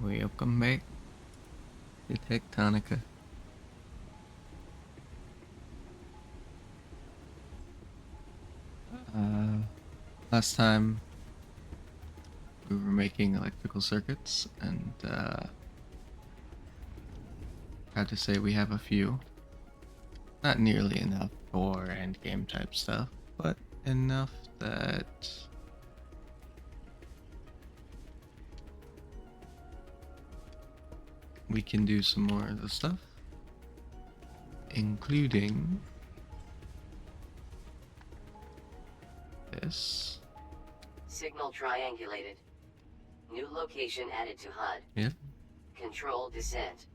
Welcome back to Techtonica. Uh, Last time we were making electrical circuits, and proud to say we have a few. Not nearly enough for end game type stuff, but enough that we can do some more of the stuff, including this. Signal triangulated. New location added to HUD. Yep. Control descent.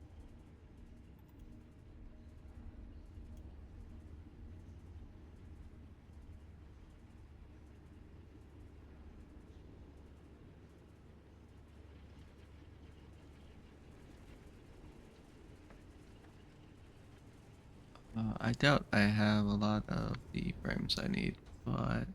I doubt I have a lot of the frames I need, but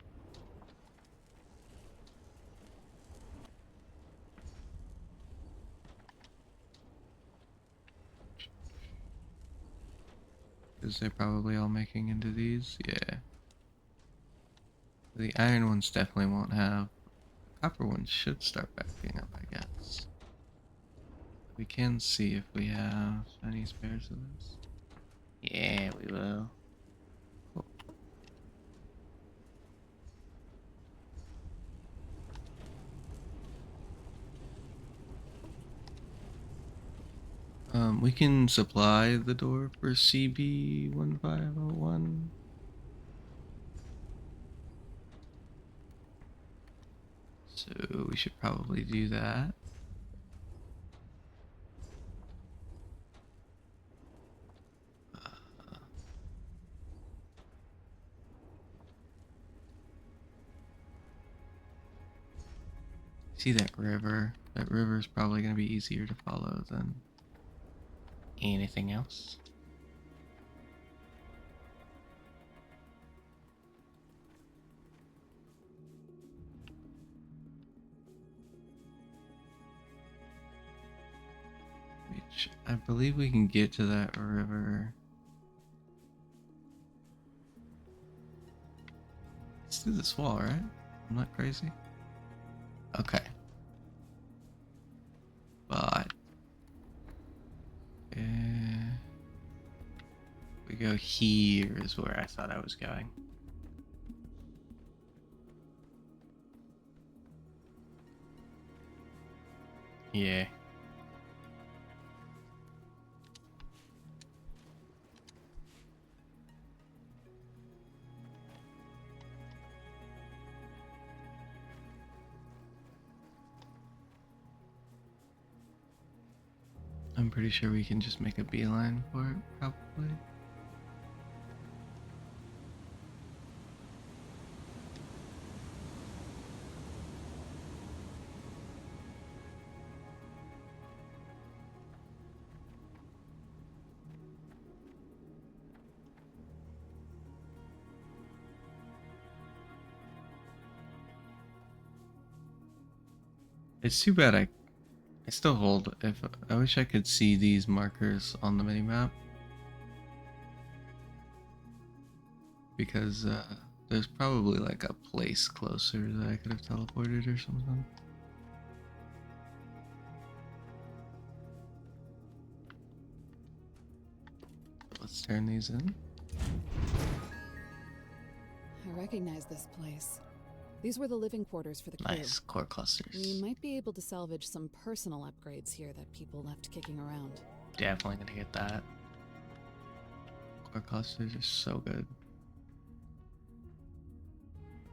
is they're probably all making into these? Yeah. The iron ones definitely won't have. Copper ones should start backing up, I guess. We can see if we have any spares of this. Yeah, we will. Cool. We can supply the door for CB1501. So we should probably do that. See that river? That river is probably going to be easier to follow than anything else. Which I believe we can get to that river. Let's do this wall, right? I'm not crazy. Okay. But we go here is where I thought I was going. Yeah. I'm pretty sure we can just make a beeline for it, probably. It's too bad I still hold. If I wish I could see these markers on the minimap, because there's probably like a place closer that I could have teleported or something. Let's turn these in. I recognize this place. These were the living quarters for the crew. Nice core clusters. We might be able to salvage some personal upgrades here that people left kicking around. Definitely gonna get that. Core clusters are so good.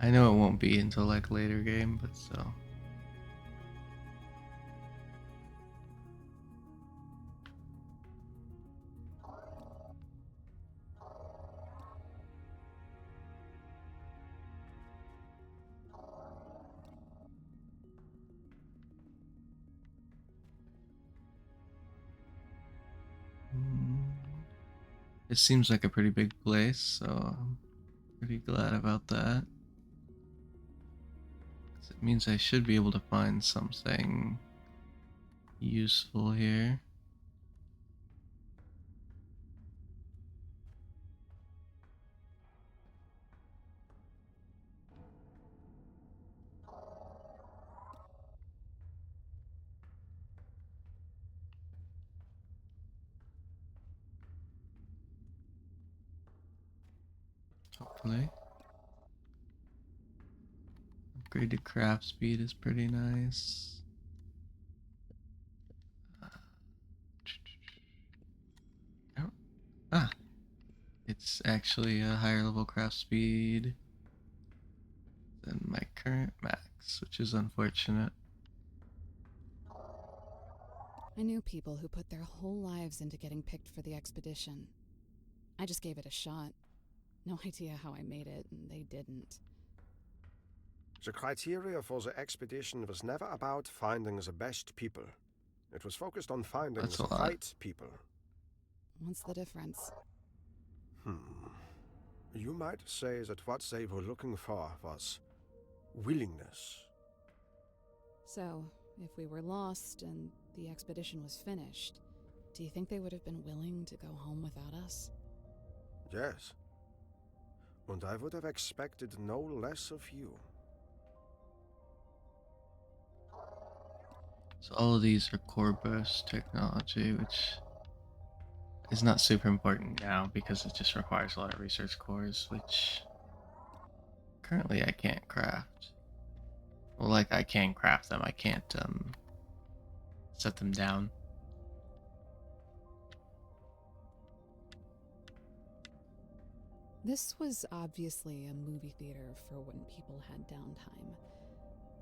I know it won't be until like later game, but still. It seems like a pretty big place, so I'm pretty glad about that. 'Cause it means I should be able to find something useful here. Hopefully. Upgraded craft speed is pretty nice. Oh, ah, it's actually a higher level craft speed than my current max, which is unfortunate. I knew people who put their whole lives into getting picked for the expedition. I just gave it a shot. No idea how I made it, and they didn't. The criteria for the expedition was never about finding the best people. It was focused on finding That's the a lot. right people. What's the difference? You might say that what they were looking for was willingness. So, if we were lost and the expedition was finished, do you think they would have been willing to go home without us? Yes. And I would have expected no less of you. So all of these are core burst technology, which is not super important now because it just requires a lot of research cores, which currently I can't craft. Well, like I can craft them, I can't set them down. This was obviously a movie theater for when people had downtime,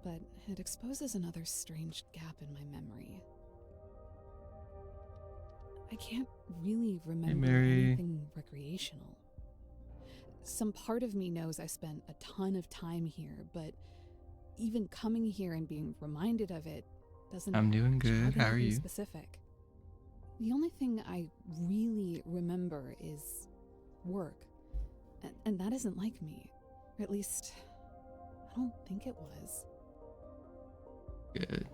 but it exposes another strange gap in my memory. I can't really remember Mary. anything recreational. Some part of me knows I spent a ton of time here, but even coming here and being reminded of it doesn't I'm doing good. jog How are anything you? specific. The only thing I really remember is work. And that isn't like me. Or at least, I don't think it was. Good.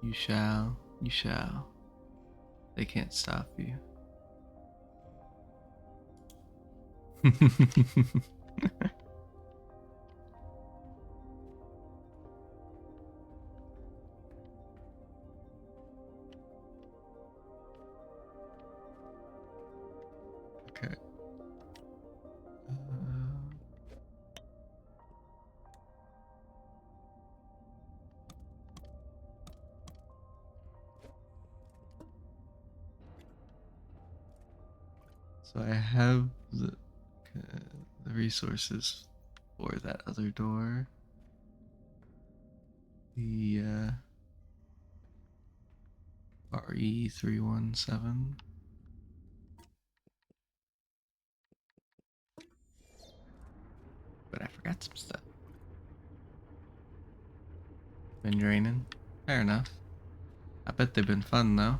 You shall. You shall. They can't stop you. Okay. So I have the resources for that other door. The RE317. But I forgot some stuff. Been draining. Fair enough. I bet they've been fun though.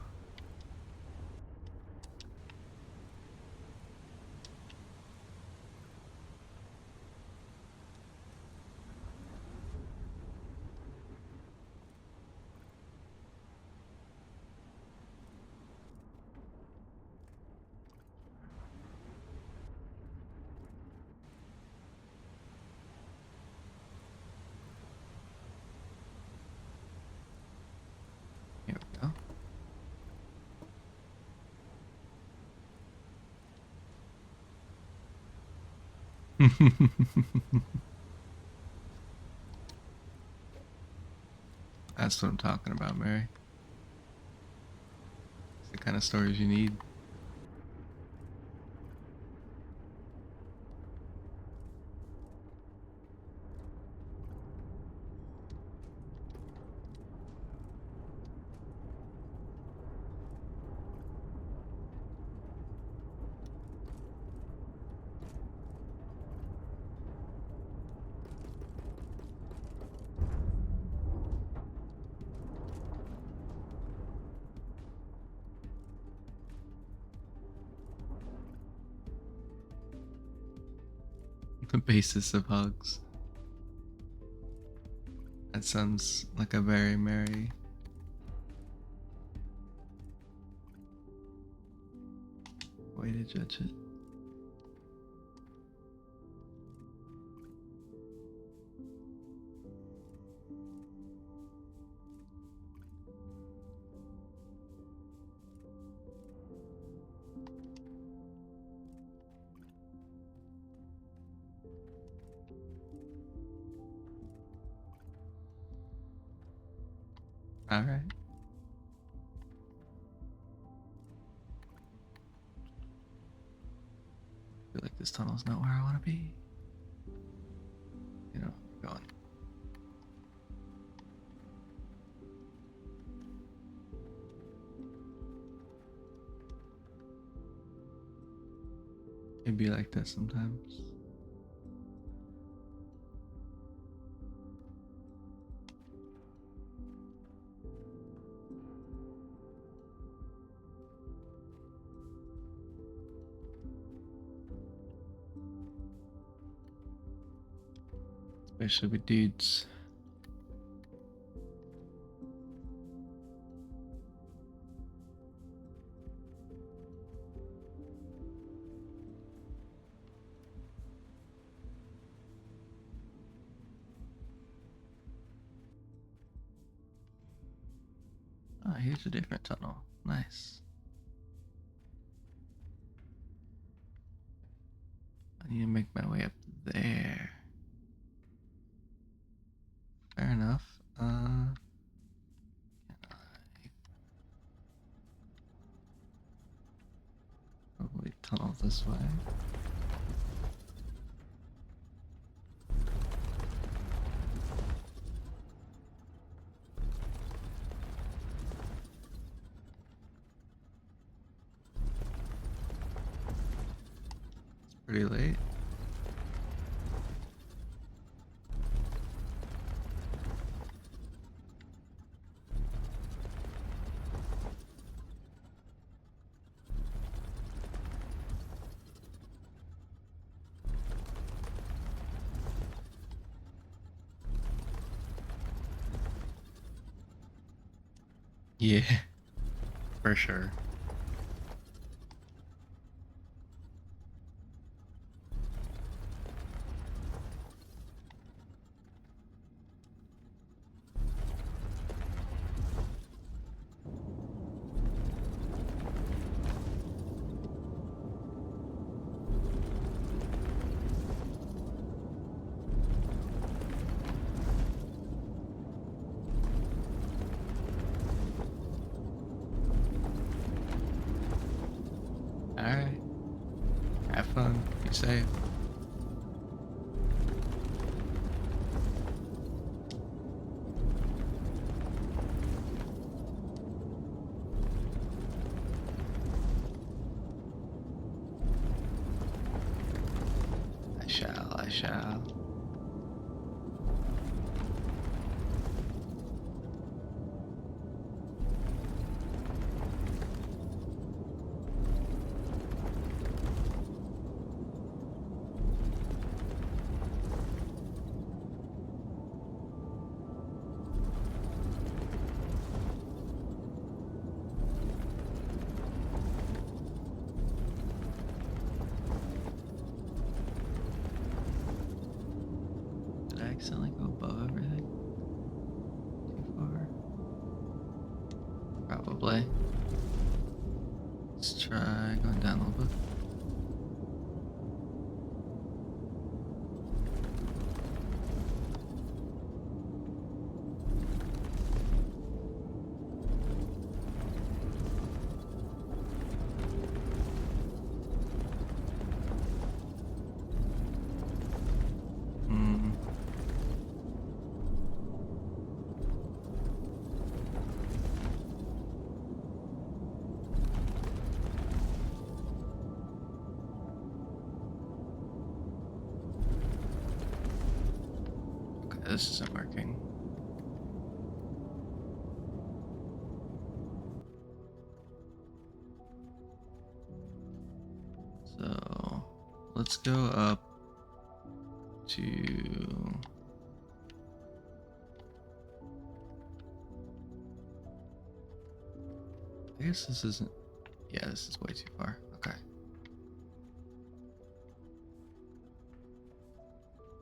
Here we go. That's what I'm talking about, Mary. It's the kind of stories you need. The basis of hugs. That sounds like a very merry way to judge it. All right. Feel like this tunnel's not where I want to be. You know, we're going. It'd be like that sometimes. Especially with dudes. Oh, here's a different tunnel. Nice. I need to make my way up there. Fair enough. Can I probably tunnel this way? It's pretty late. Yeah, for sure. Alright. Have fun. Be safe. I shall, I shall. Did I accidentally go above everything? Too far? Probably. Let's try going down a little bit. Hmm. Okay, this isn't working. So let's go up to I guess this isn't. Yeah, this is way too far. Okay.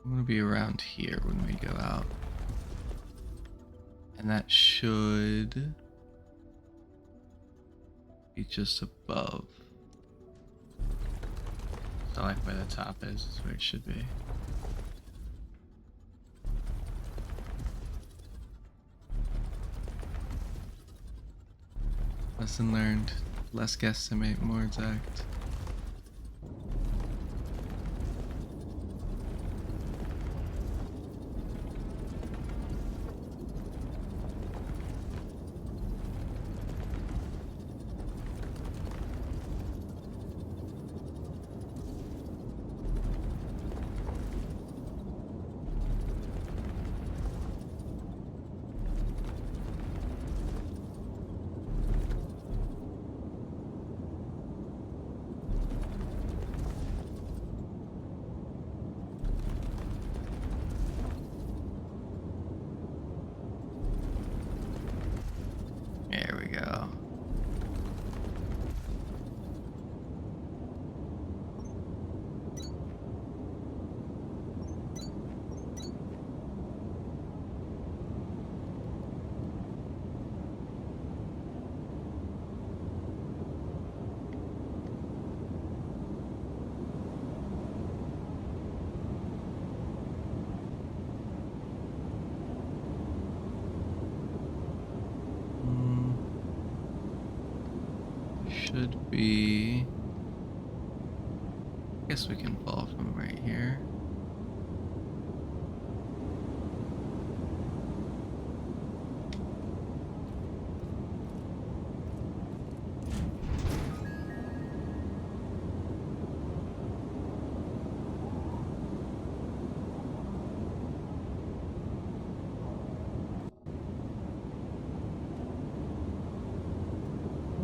I'm gonna be around here when we go out. And that should be just above. So like where the top is where it should be. Lesson learned. Less guesstimate, more exact. There we go. Should be. I guess we can fall from right here.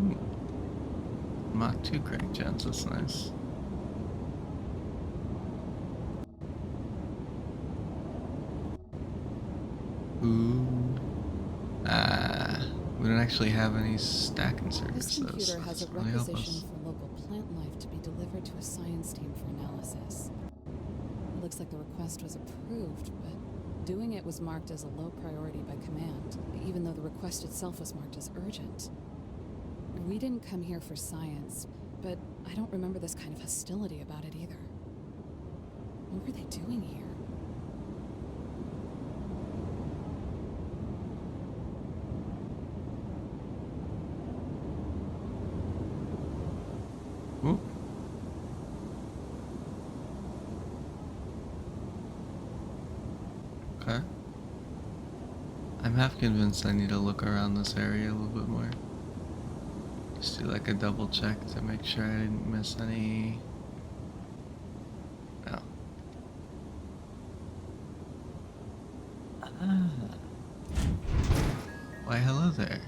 Ooh. Mach 2 crank gens, that's nice. Ooh. We don't actually have any stack This inserters though, so computer that has a doesn't really help requisition us. for local plant life to be delivered to a science team for analysis. It looks like the request was approved, but doing it was marked as a low priority by command, even though the request itself was marked as urgent. We didn't come here for science, but I don't remember this kind of hostility about it either. What were they doing here? Ooh. Okay. I'm half convinced I need to look around this area a little bit more. Just do like a double check to make sure I didn't miss any. No. Ah. Why, hello there.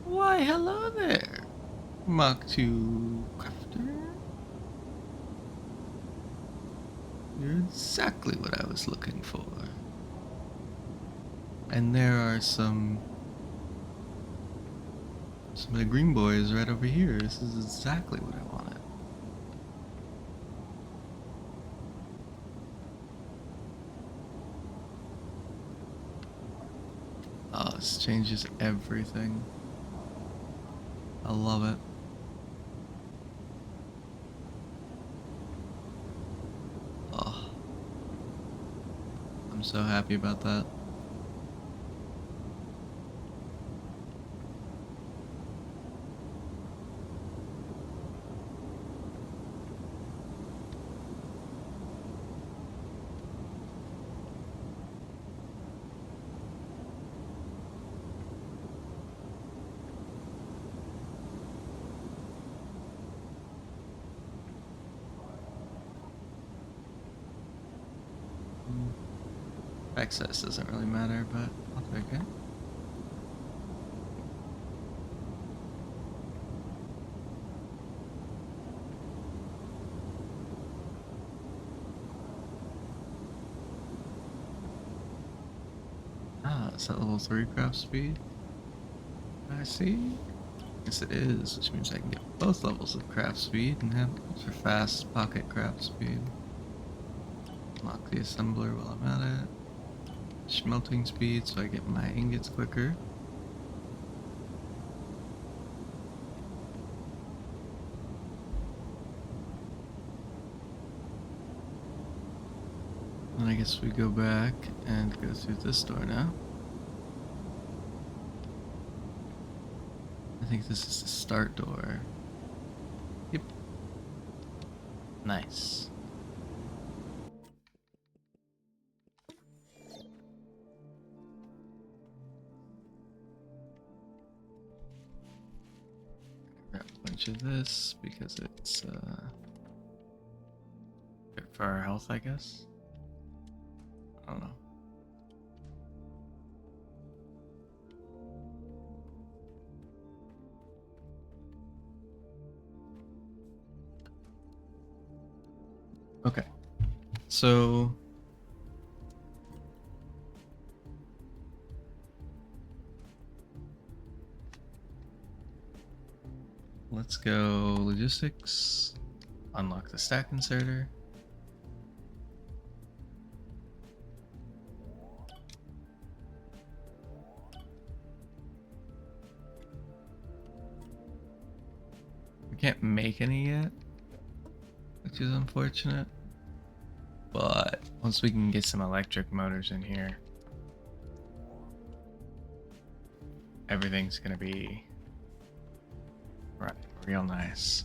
Why, hello there. Mach 2 crafter. You're exactly what I was looking for. And there are some of the green boys right over here. This is exactly what I wanted. Oh, this changes everything. I love it. Oh, I'm so happy about that. Access doesn't really matter, but I'll take it. Ah, is that level 3 craft speed? I see. Yes, it is, which means I can get both levels of craft speed and have ultra fast pocket craft speed. Lock the assembler while I'm at it. Smelting speed so I get my ingots quicker. And I guess we go back and go through this door now. I think this is the start door. Yep. Nice. Grab a bunch of this because it's good for our health, I guess. I don't know. Okay. So let's go logistics, unlock the stack inserter. We can't make any yet, which is unfortunate. But once we can get some electric motors in here, everything's gonna be running real nice.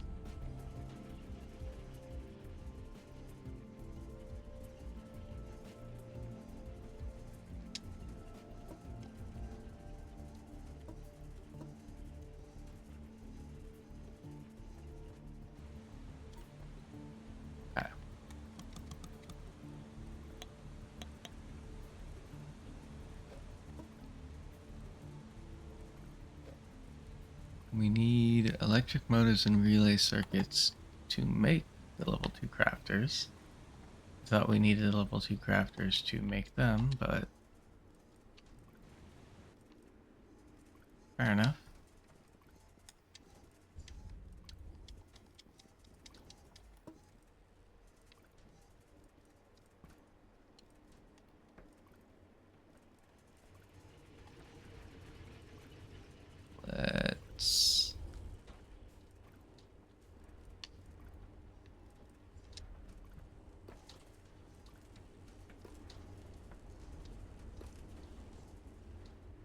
Okay. We need electric motors and relay circuits to make the level 2 crafters. Thought we needed level 2 crafters to make them, but fair enough. Let's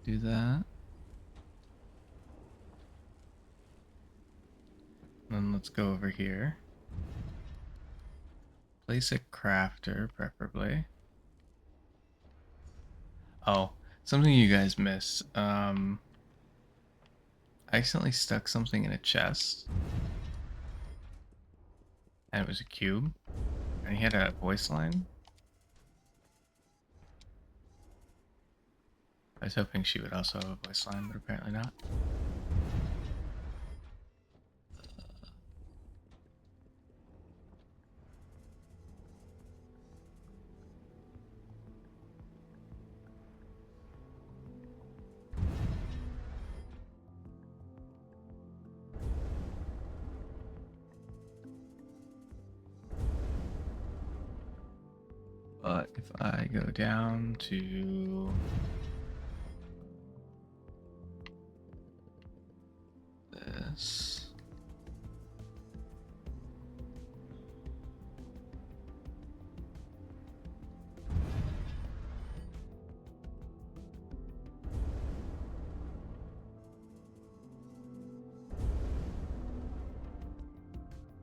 do that. Then let's go over here. Place a crafter, preferably. Oh, something you guys missed. I accidentally stuck something in a chest. And it was a cube. And he had a voice line. I was hoping she would also have a voice line, but apparently not. But if I go down to this,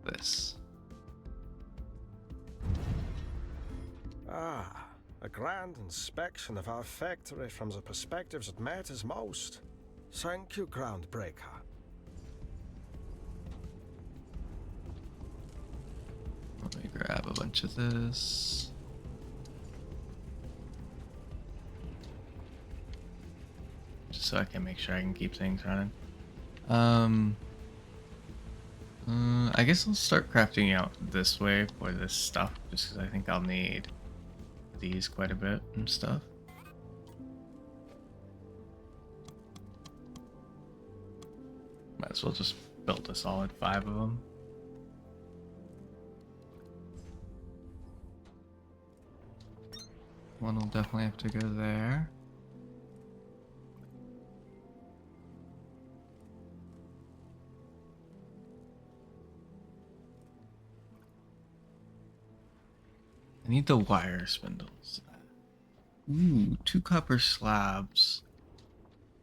this. Ah, a grand inspection of our factory from the perspectives that matters most. Thank you, Groundbreaker. Let me grab a bunch of this. Just so I can make sure I can keep things running. I guess I'll start crafting out this way for this stuff, just because I think I'll need these quite a bit and stuff. Might as well just build a solid 5 of them. one will definitely have to go there. I need the wire spindles. Ooh, 2 copper slabs.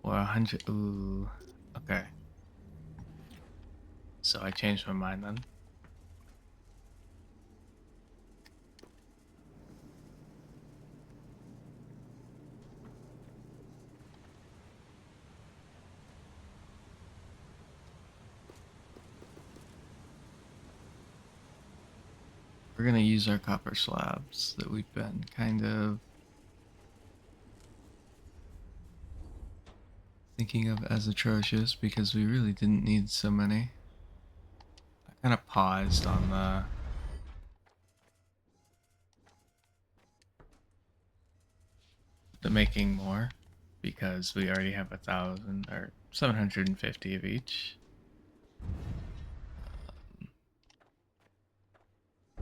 Or 100. Ooh. Okay. So I changed my mind then. We're gonna use our copper slabs that we've been kind of thinking of as atrocious because we really didn't need so many. I kind of paused on the making more because we already have 1,000 or 750 of each.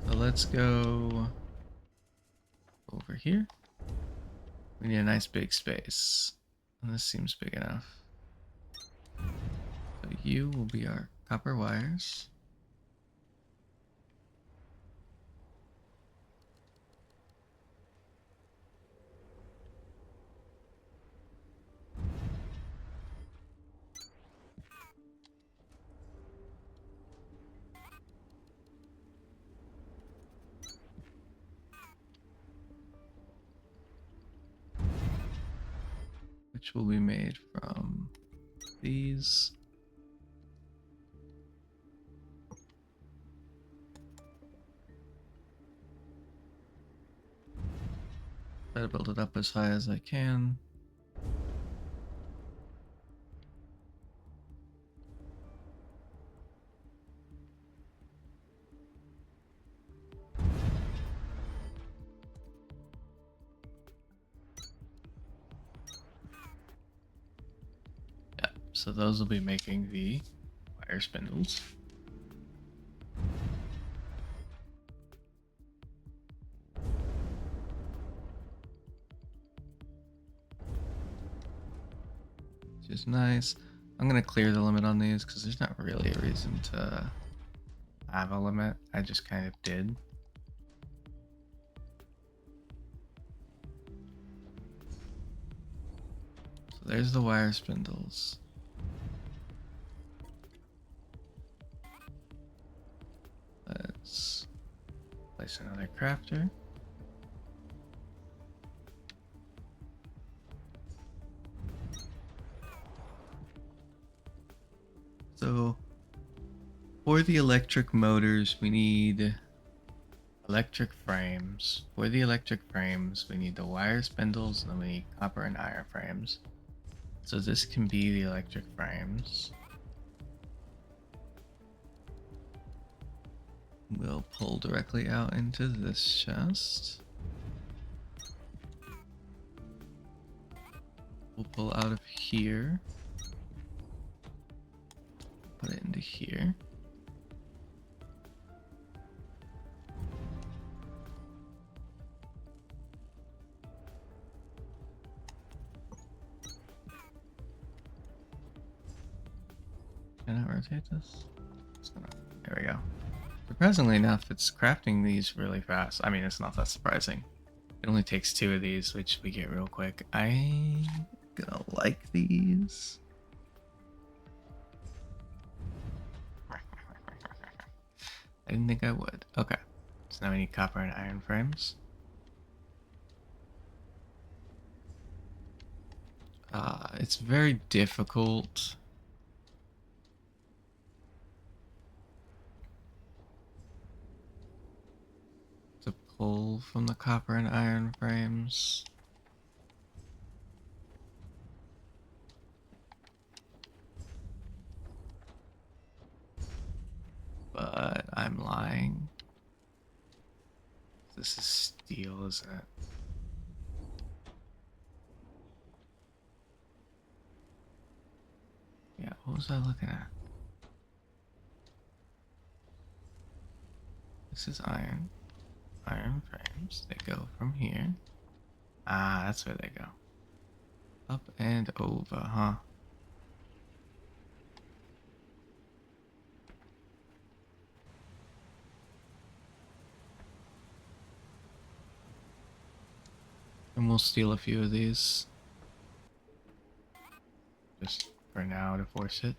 So let's go over here. We need a nice big space. And this seems big enough. So you will be our copper wires. Which will be made from these. Try to build it up as high as I can. Yeah, so those will be making the wire spindles. Which is nice. I'm gonna clear the limit on these because there's not really a reason to have a limit. I just kind of did. So there's the wire spindles. Let's place another crafter. So for the electric motors, we need electric frames. For the electric frames, we need the wire spindles, and then we need copper and iron frames. So this can be the electric frames. We'll pull directly out into this chest. We'll pull out of here. Put it into here. Can I rotate this? There we go. Surprisingly enough, it's crafting these really fast. I mean, it's not that surprising. It only takes 2 of these, which we get real quick. I'm gonna like these. I didn't think I would. Okay. So now we need copper and iron frames. It's very difficult to pull from the copper and iron frames. But I'm lying. This is steel, isn't it? Yeah, what was I looking at? This is iron. Iron frames. They go from here. Ah, that's where they go. Up and over, huh? And we'll steal a few of these. Just for now to force it.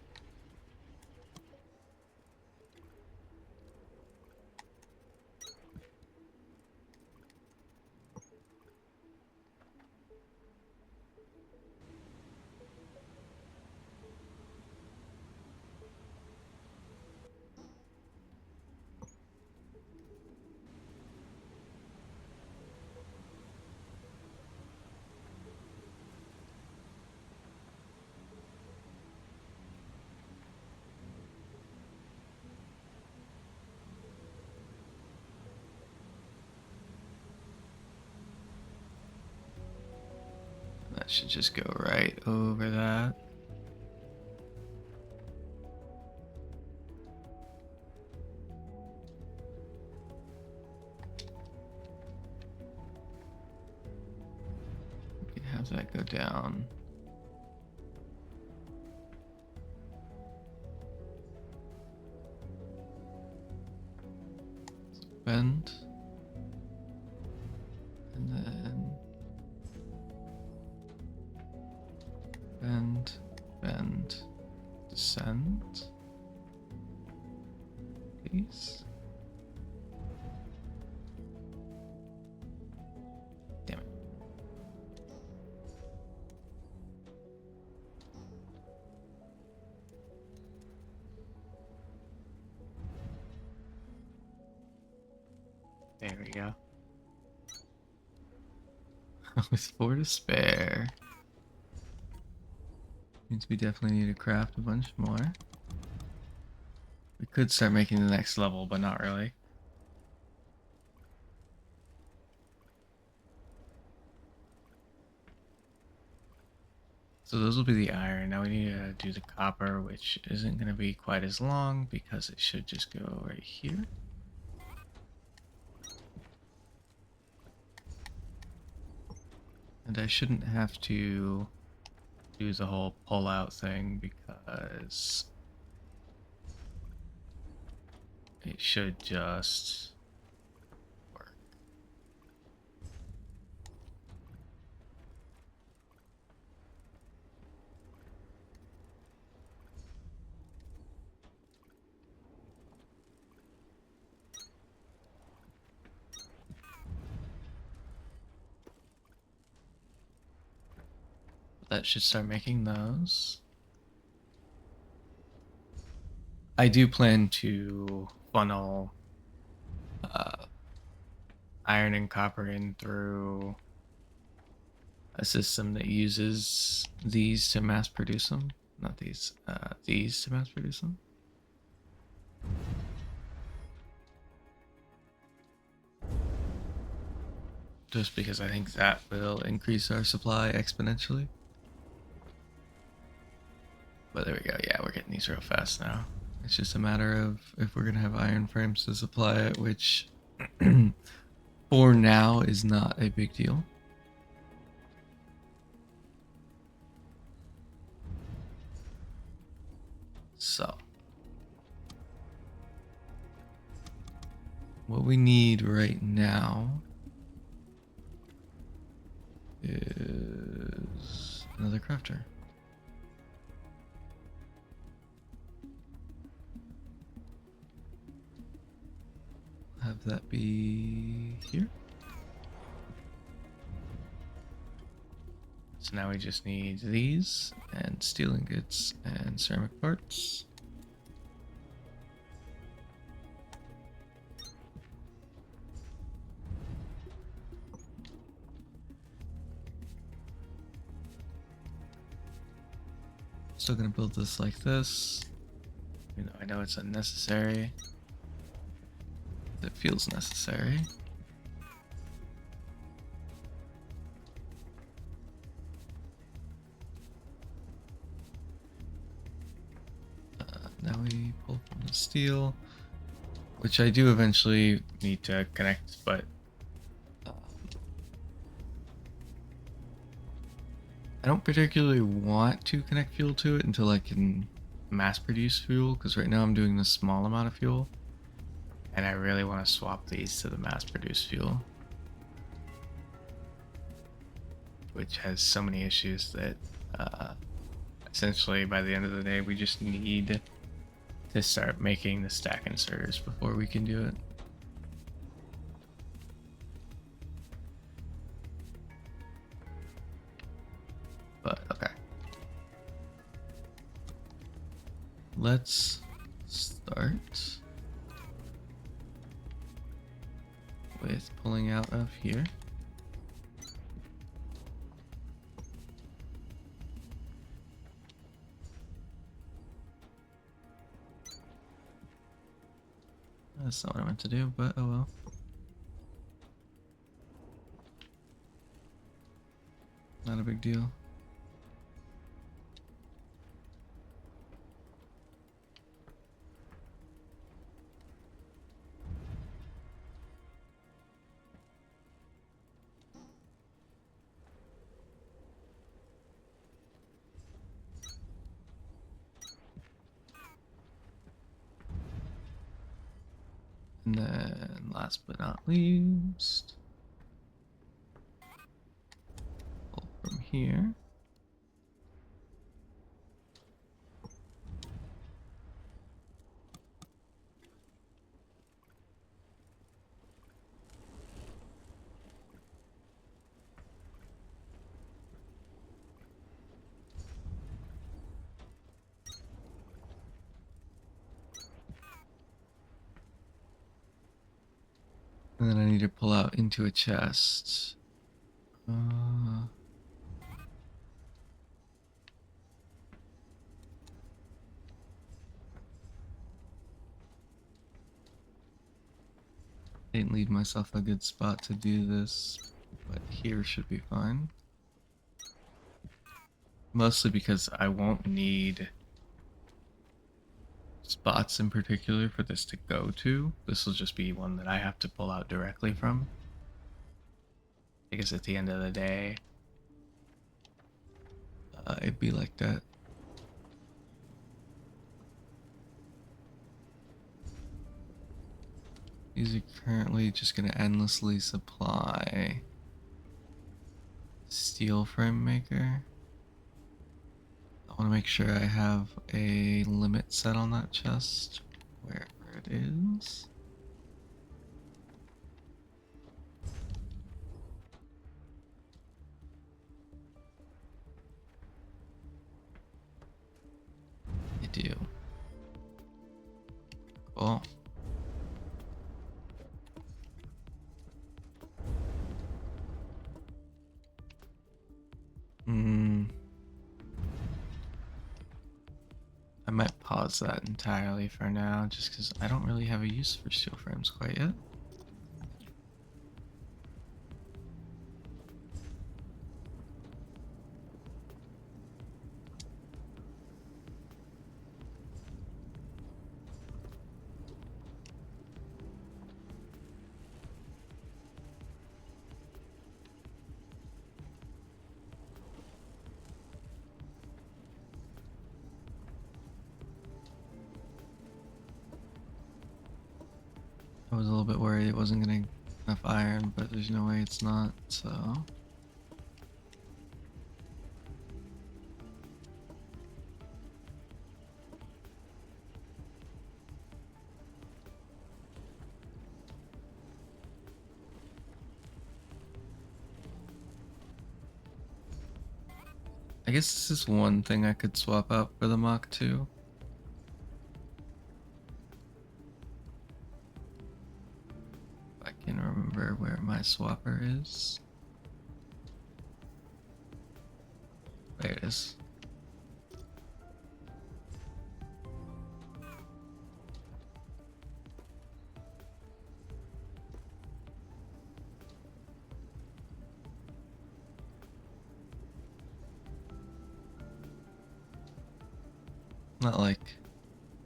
That should just go right over that. We can have that go down. Bend. And then bend, bend, descend. Please. Damn it. There we go. With 4 to spare. Means we definitely need to craft a bunch more. We could start making the next level, but not really. So those will be the iron. Now we need to do the copper, which isn't going to be quite as long because it should just go right here. And I shouldn't have to do the whole pull out thing because it should just work. That should start making those. I do plan to funnel iron and copper in through a system that uses these to mass produce them. Not these, these to mass produce them. Just because I think that will increase our supply exponentially. But there we go. Yeah, we're getting these real fast now. It's just a matter of if we're going to have iron frames to supply it, which for now is not a big deal. So, what we need right now is another crafter. Have that be here. So now we just need these and steel ingots and ceramic parts. Still gonna build this like this. You know, I know it's unnecessary. It feels necessary. Now we pull from the steel, which I do eventually need to connect, but I don't particularly want to connect fuel to it until I can mass produce fuel, because right now I'm doing this small amount of fuel, and I really want to swap these to the mass produced fuel, which has so many issues that essentially by the end of the day we just need to start making the stack inserters before we can do it. But okay, let's start with pulling out of here. That's not what I meant to do, but oh well. Not a big deal. And then last but not least, pull from here. And then I need to pull out into a chest. Didn't leave myself a good spot to do this, but here should be fine. Mostly because I won't need spots in particular for this to go to. This will just be one that I have to pull out directly from. Because at the end of the day, it'd be like that. These are currently just going to endlessly supply steel frame maker. I want to make sure I have a limit set on that chest, wherever it is. I do. Cool. I might pause that entirely for now, just because I don't really have a use for steel frames quite yet. I was a little bit worried it wasn't getting enough iron, but there's no way it's not, so... I guess this is one thing I could swap out for the Mach 2. If I can remember where my swapper is. There it is. Not like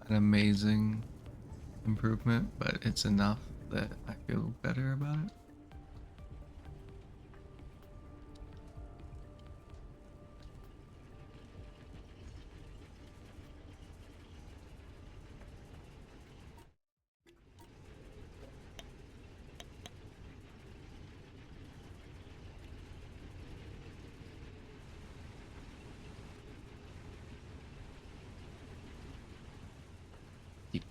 an amazing improvement, but it's enough that I feel better about it.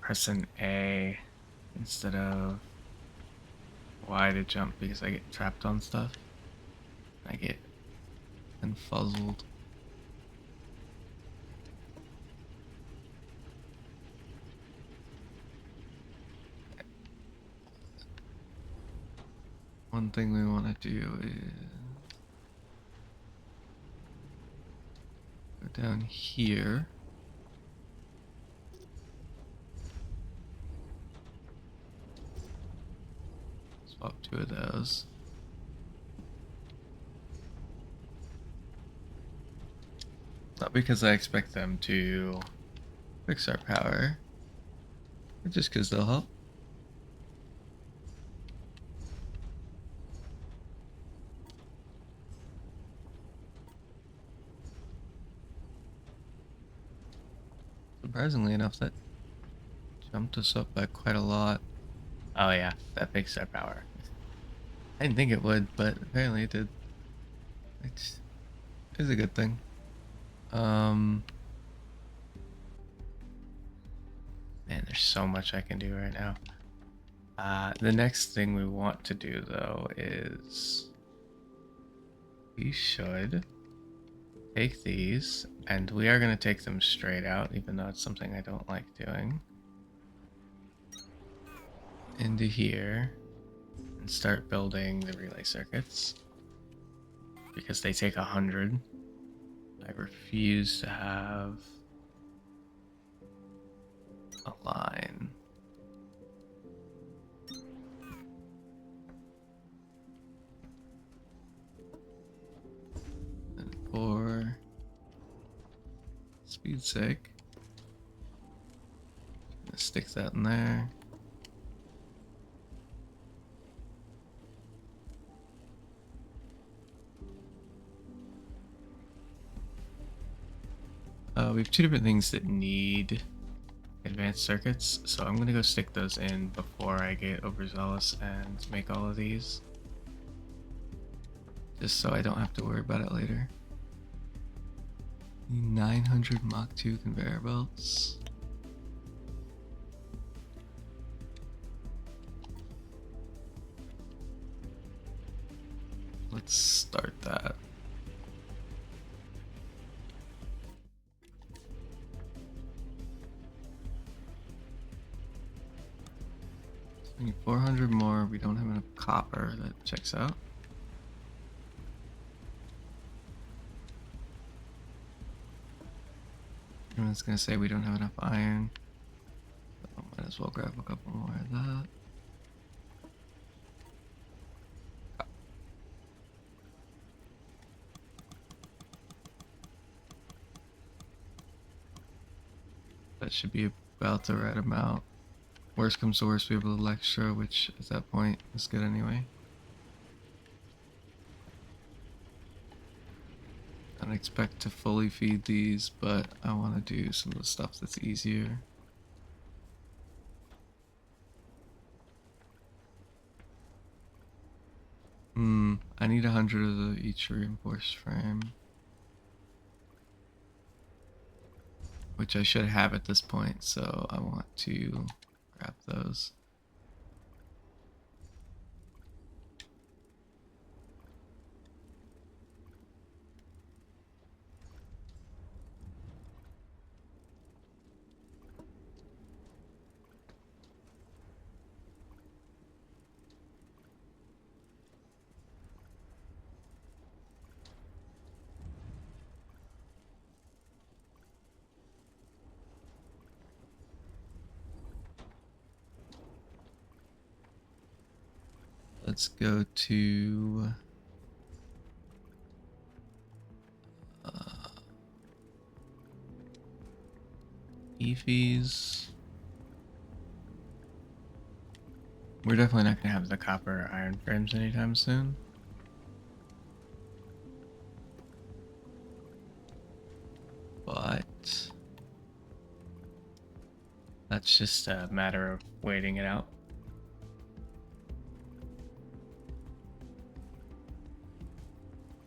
pressing A instead of Y to jump because I get trapped on stuff. I get confuzzled. One thing we want to do is go down here. Swap 2 of those. Not because I expect them to fix our power, but just because they'll help. Surprisingly enough, that jumped us up by quite a lot. Oh yeah, that fixed our power. I didn't think it would, but apparently it did. Which is a good thing. Man, there's so much I can do right now. The next thing we want to do though is we should take these, and we are going to take them straight out, even though it's something I don't like doing, into here and start building the relay circuits because they take 100. I refuse to have a line. And for speed's sake, stick that in there. We have 2 different things that need advanced circuits, so I'm gonna go stick those in before I get overzealous and make all of these, just so I don't have to worry about it later. 900 Mach 2 conveyor belts. Let's start that. 400 more. We don't have enough copper. That checks out. I was gonna say we don't have enough iron. So might as well grab a couple more of that. That should be about the right amount. Worst comes to worst, we have a little extra, which at that point is good anyway. I don't expect to fully feed these, but I want to do some of the stuff that's easier. I need 100 of each reinforced frame, which I should have at this point, so I want to grab those. Let's go to EFEs. We're definitely not going to have the copper or iron frames anytime soon. But that's just a matter of waiting it out.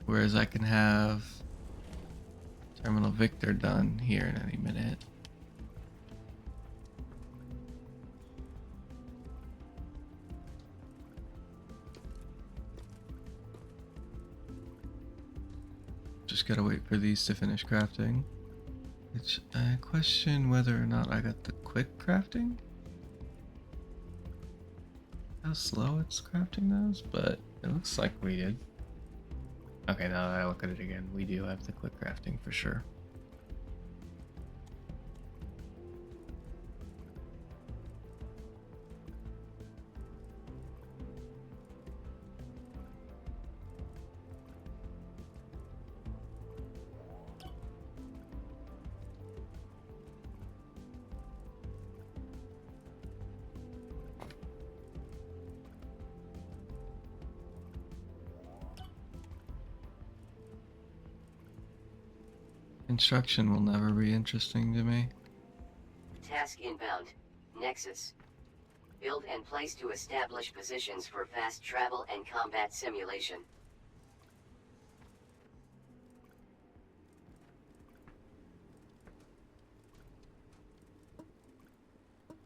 Whereas I can have Terminal Victor done here in any minute. gotta wait for these to finish crafting. Which I question whether or not I got the quick crafting. How slow it's crafting those, but it looks like we did. Okay, now that I look at it again, we do have the quick crafting for sure. Construction will never be interesting to me. Task inbound. Nexus. Build and place to establish positions for fast travel and combat simulation.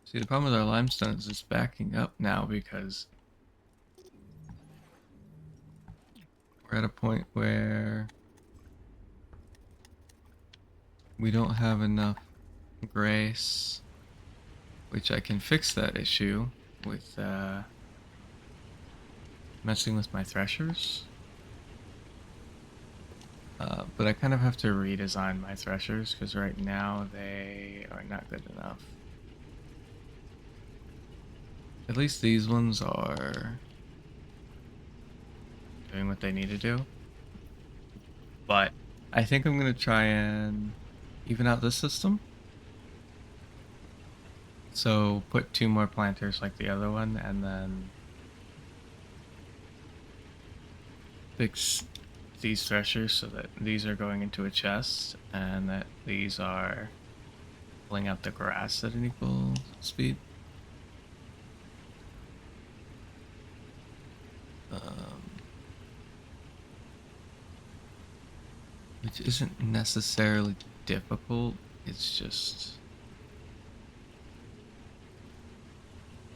See, the problem with our limestone is it's backing up now because we're at a point where we don't have enough grace, which I can fix that issue with messing with my threshers. But I kind of have to redesign my threshers because right now they are not good enough. At least these ones are doing what they need to do. But I think I'm going to try and even out this system. So put 2 more planters like the other one and then fix these threshers so that these are going into a chest and that these are pulling out the grass at an equal speed. Which isn't necessarily difficult, it's just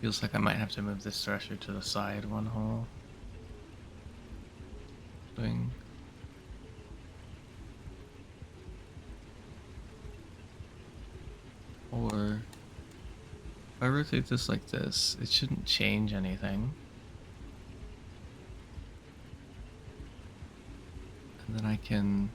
feels like I might have to move this thresher to the side one whole thing. Or if I rotate this like this, it shouldn't change anything. And then I can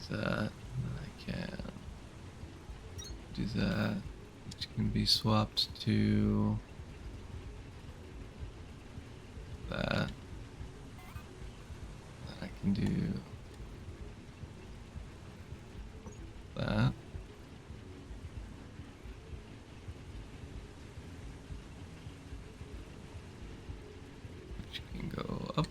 do that, and I can do that, which can be swapped to that. Then I can do that. Which can go up.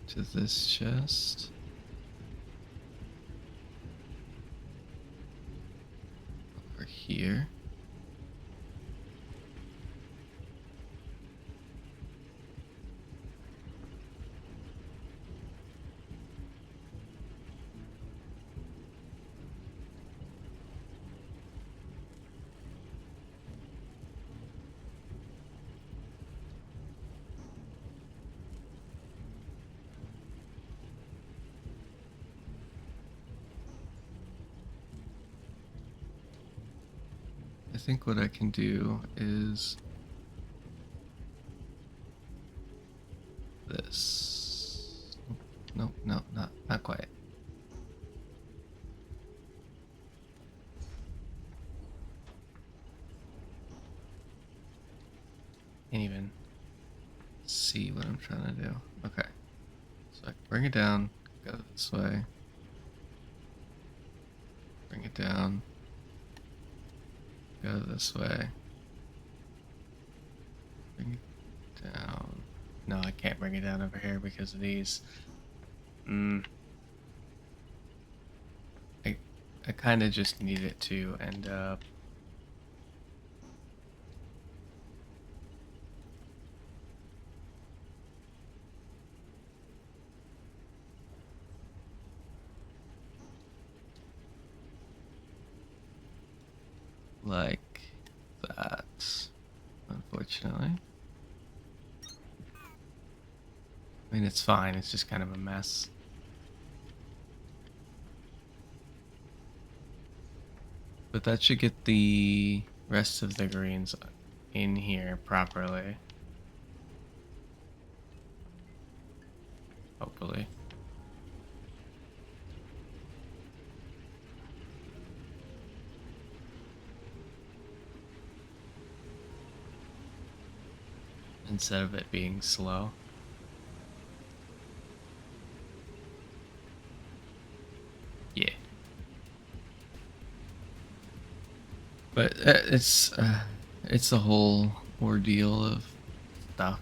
To this chest. Over here. I think what I can do is this. Nope, no, not quite. Can't even see what I'm trying to do. Okay. So I can bring it down, go this way. Bring it down. Go this way. Bring it down. No, I can't bring it down over here because of these. Mm, I, I kind of just need it to end up. Like that, unfortunately. I mean, it's fine. It's just kind of a mess. But that should get the rest of the greens in here properly. Hopefully. Instead of it being slow. Yeah. But it's a whole ordeal of stuff.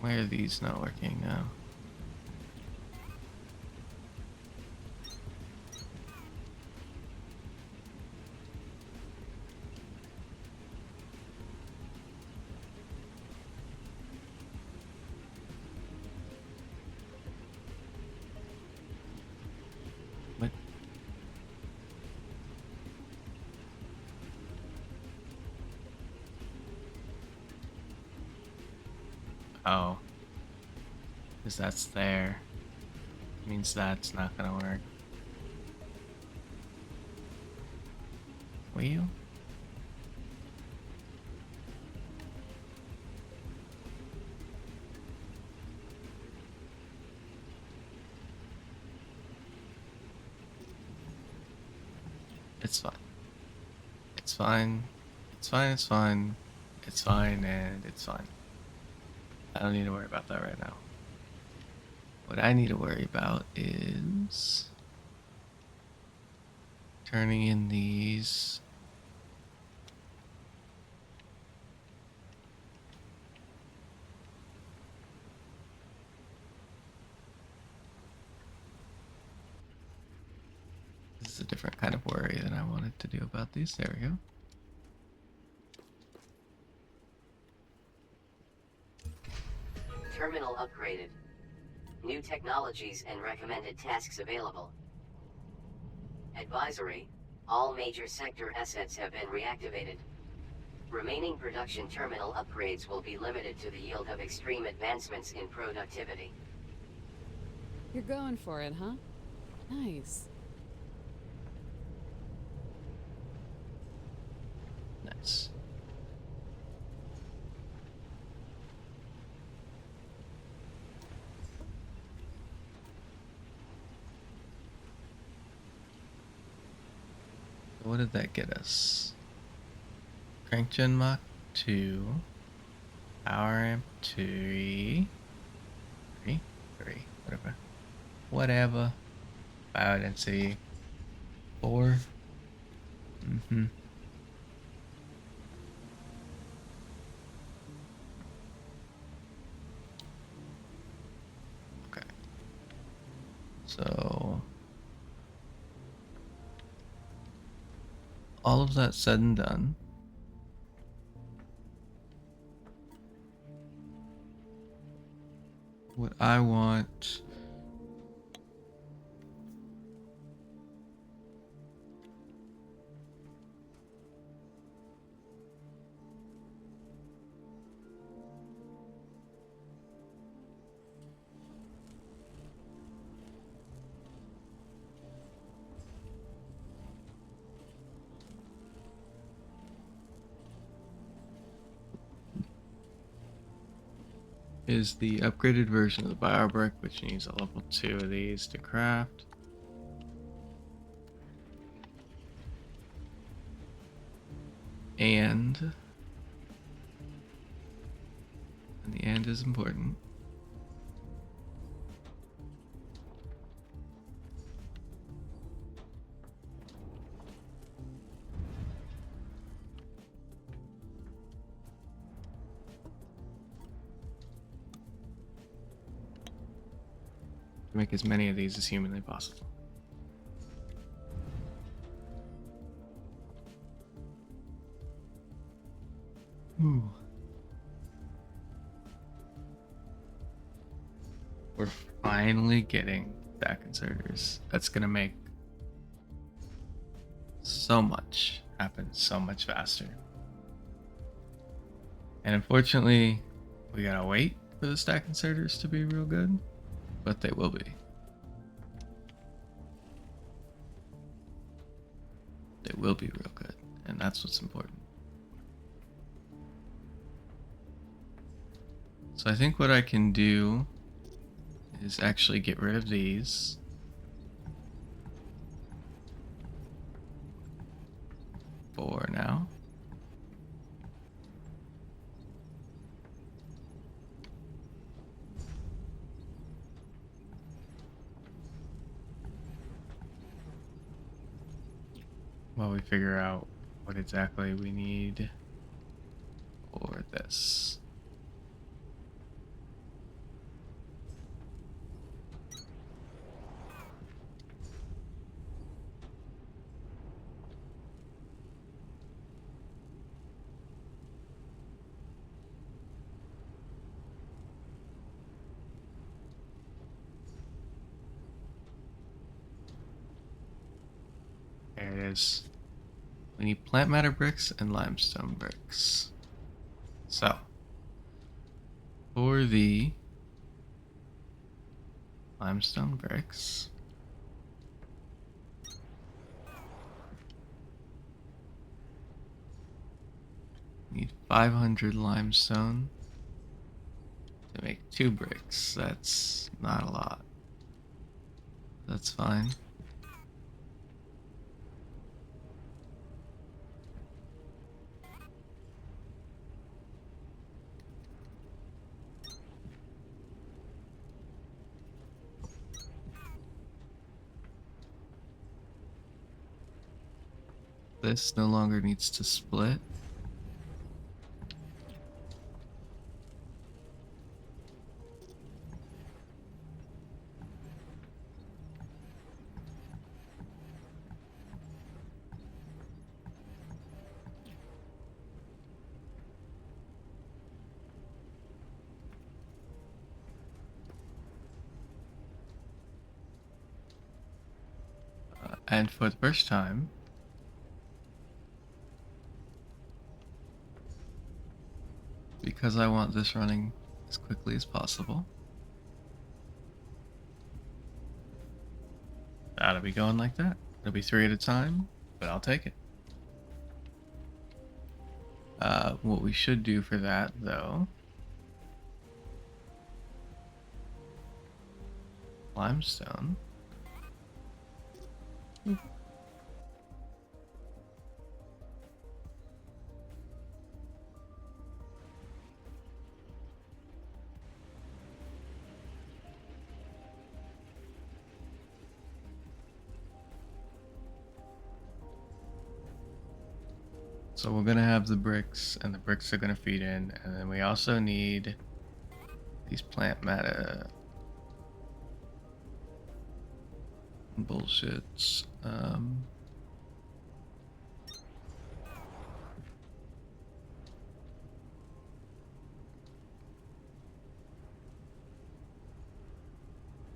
Why are these not working now? What? Oh, because that's there. Means that's not gonna work. Will you? It's fine. It's fine. It's fine. It's fine. It's fine, and it's fine. I don't need to worry about that right now. What I need to worry about is turning in these. This is a different kind of worry than I wanted to do about these. There we go. Terminal upgraded. New technologies and recommended tasks available. Advisory: all major sector assets have been reactivated. Remaining production terminal upgrades will be limited to the yield of extreme advancements in productivity. You're going for it, huh? Nice. Nice. What did that get us? Crank gen Mach 2. Power amp 3. 3? 3. Whatever. Whatever. Biodensity 4. Mm-hmm. Okay. So all of that said and done, what I want is the upgraded version of the biobrick, which needs a level 2 of these to craft. And the and is important. make as many of these as humanly possible. Ooh. We're finally getting back inserters. That's gonna make so much happen so much faster. And unfortunately, we gotta wait for the stack inserters to be real good, but they will be. They will be real good, and that's what's important. So I think what I can do is actually get rid of these. For now. While we figure out what exactly we need for this. There it is. We need plant matter bricks and limestone bricks. So, for the limestone bricks, we need 500 limestone to make 2 bricks. That's not a lot. That's fine. This no longer needs to split. And for the first time, because I want this running as quickly as possible, that'll be going like that. It'll be 3 at a time, but I'll take it. What we should do for that, though, limestone. So we're gonna have the bricks, and the bricks are gonna feed in, and then we also need these plant matter bullshits.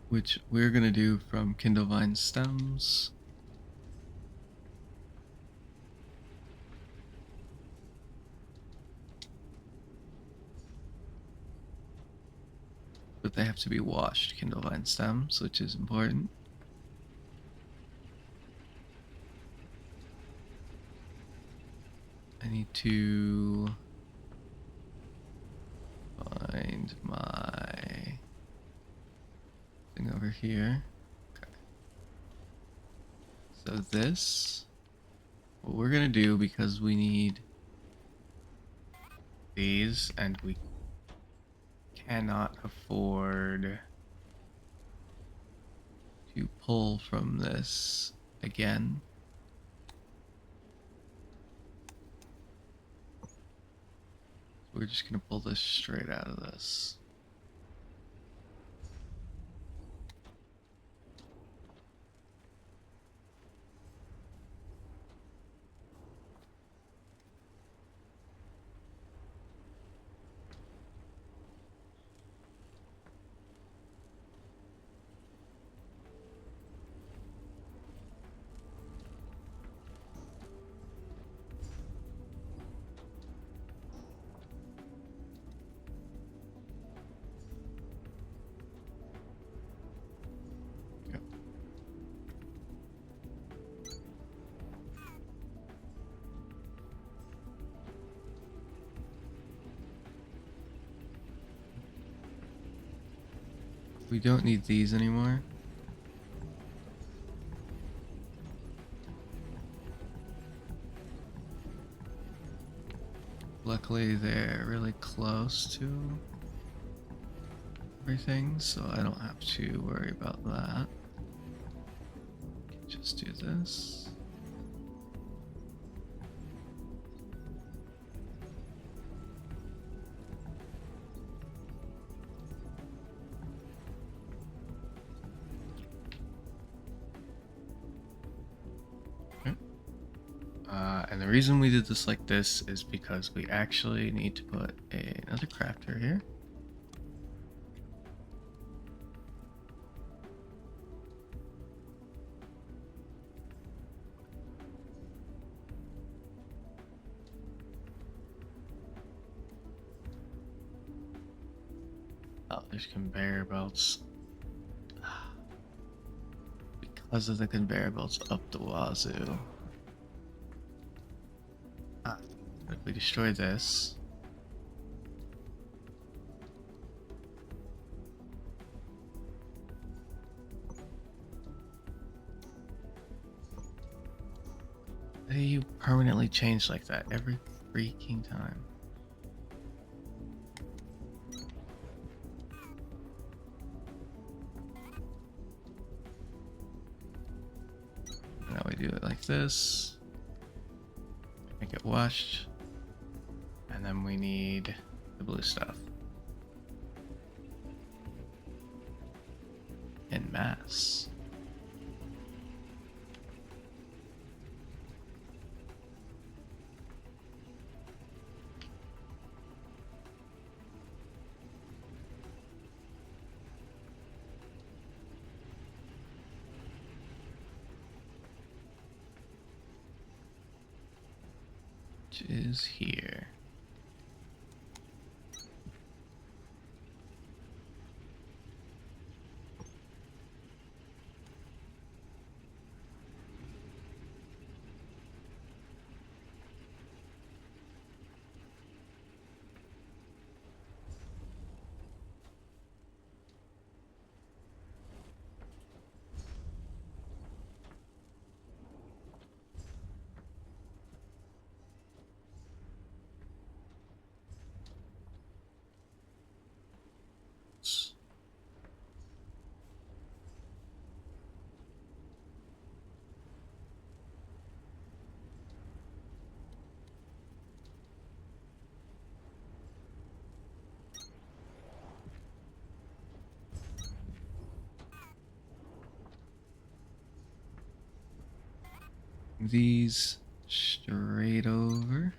Which we're gonna do from Kindlevine stems. But they have to be washed Kindlevine stems, which is important. I need to find my thing over here. Okay. So this, what we're gonna do, because we need these and we cannot afford to pull from this again. We're just gonna pull this straight out of this. We don't need these anymore. Luckily, they're really close to everything, so I don't have to worry about that. Just do this. And the reason we did this like this is because we actually need to put another crafter here. Oh, there's conveyor belts. Because of the conveyor belts up the wazoo. If we destroy this, you permanently change like that every freaking time. Now we do it like this. Make it washed. And then we need the blue stuff. En masse. Which is here. These straight over.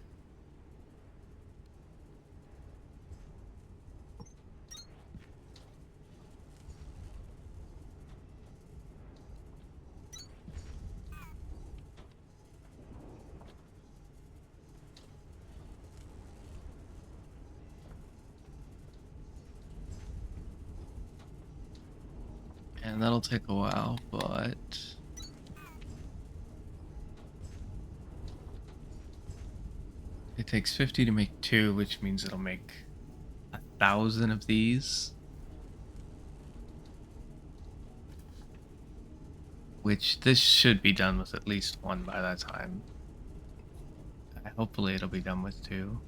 And that'll take a while, but it takes 50 to make 2, which means it'll make 1,000 of these. Which this should be done with at least 1 by that time. Hopefully it'll be done with 2.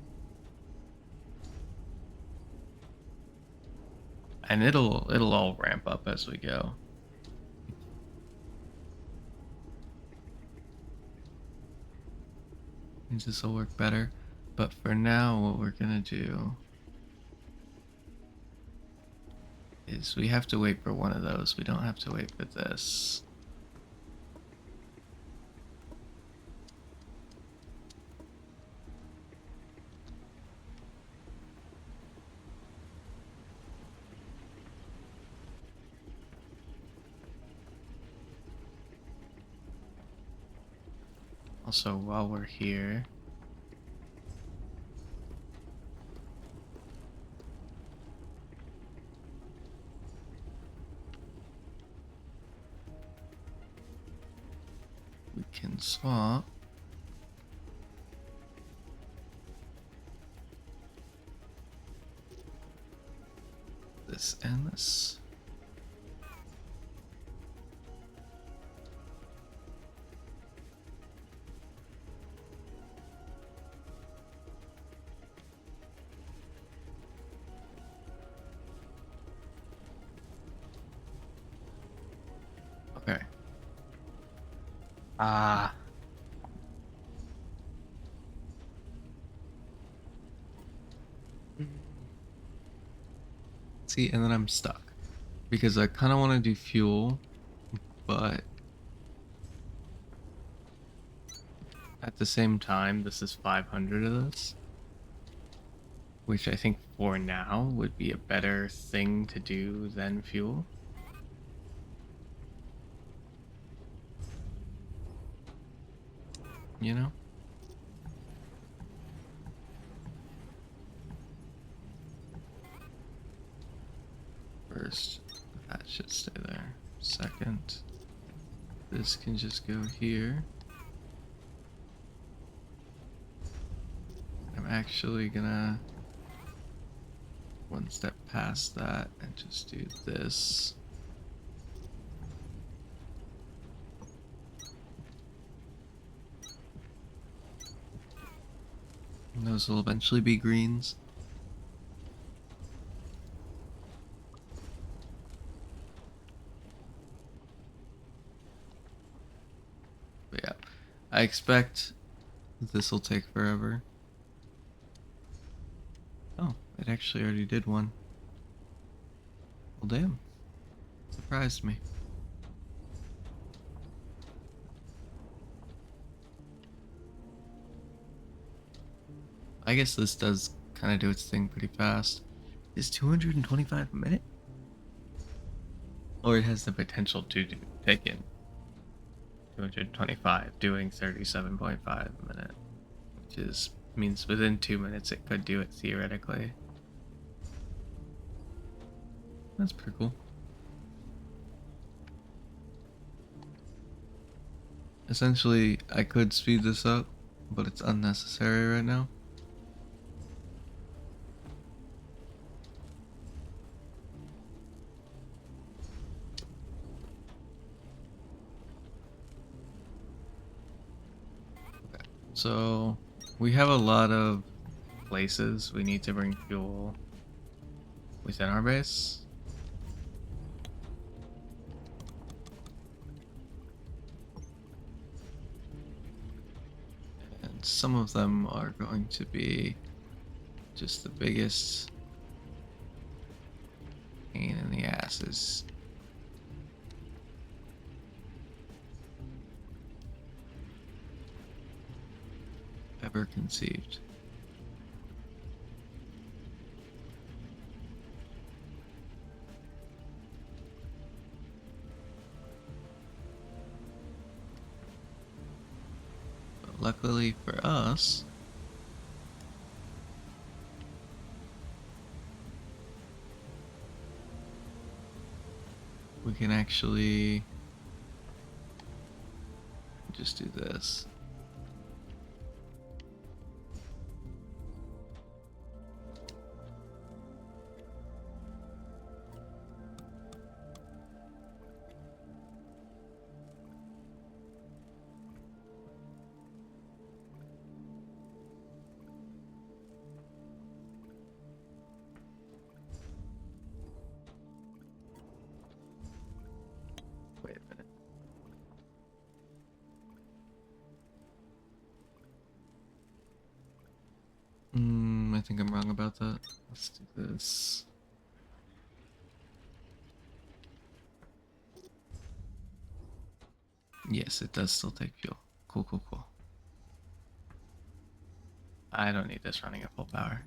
And it'll all ramp up as we go. Means this will work better. But for now, what we're gonna do is we have to wait for one of those. We don't have to wait for this. Also, while we're here, we can swap this and this. Ah. See, and then I'm stuck because I kind of want to do fuel, but at the same time, this is 500 of this, which I think for now would be a better thing to do than fuel. You know? First, that should stay there. Second, this can just go here. I'm actually gonna one step past that and just do this. And those will eventually be greens. But yeah, I expect this will take forever. Oh, it actually already did one. Well, damn. Surprised me. I guess this does kind of do its thing pretty fast. Is 225 a minute? Or it has the potential to take in 225, doing 37.5 a minute, which is means within 2 minutes it could do it theoretically. That's pretty cool. Essentially, I could speed this up, but it's unnecessary right now. Okay, so we have a lot of places we need to bring fuel within our base. And some of them are going to be just the biggest pain in the asses. Ever conceived. But luckily for us, we can actually just do this. Wait a minute. I think I'm wrong about that. Let's do this. Yes, it does still take fuel. Cool, cool, cool. I don't need this running at full power.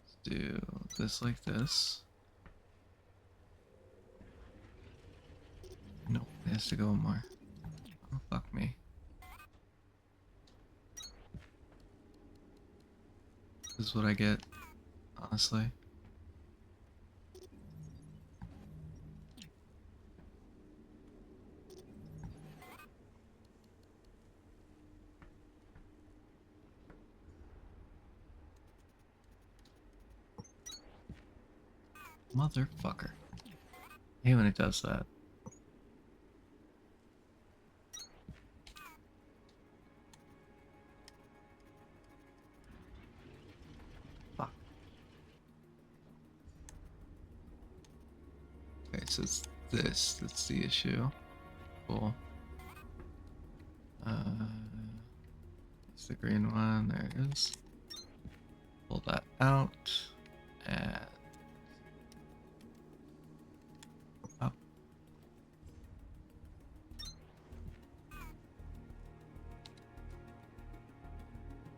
Let's do this like this. Nope, it has to go more. Oh, fuck me. This is what I get, honestly. Motherfucker. I hate when it does that. Fuck. Okay, so it's this that's the issue. Cool. It's the green one. There it is. Pull that out. And up.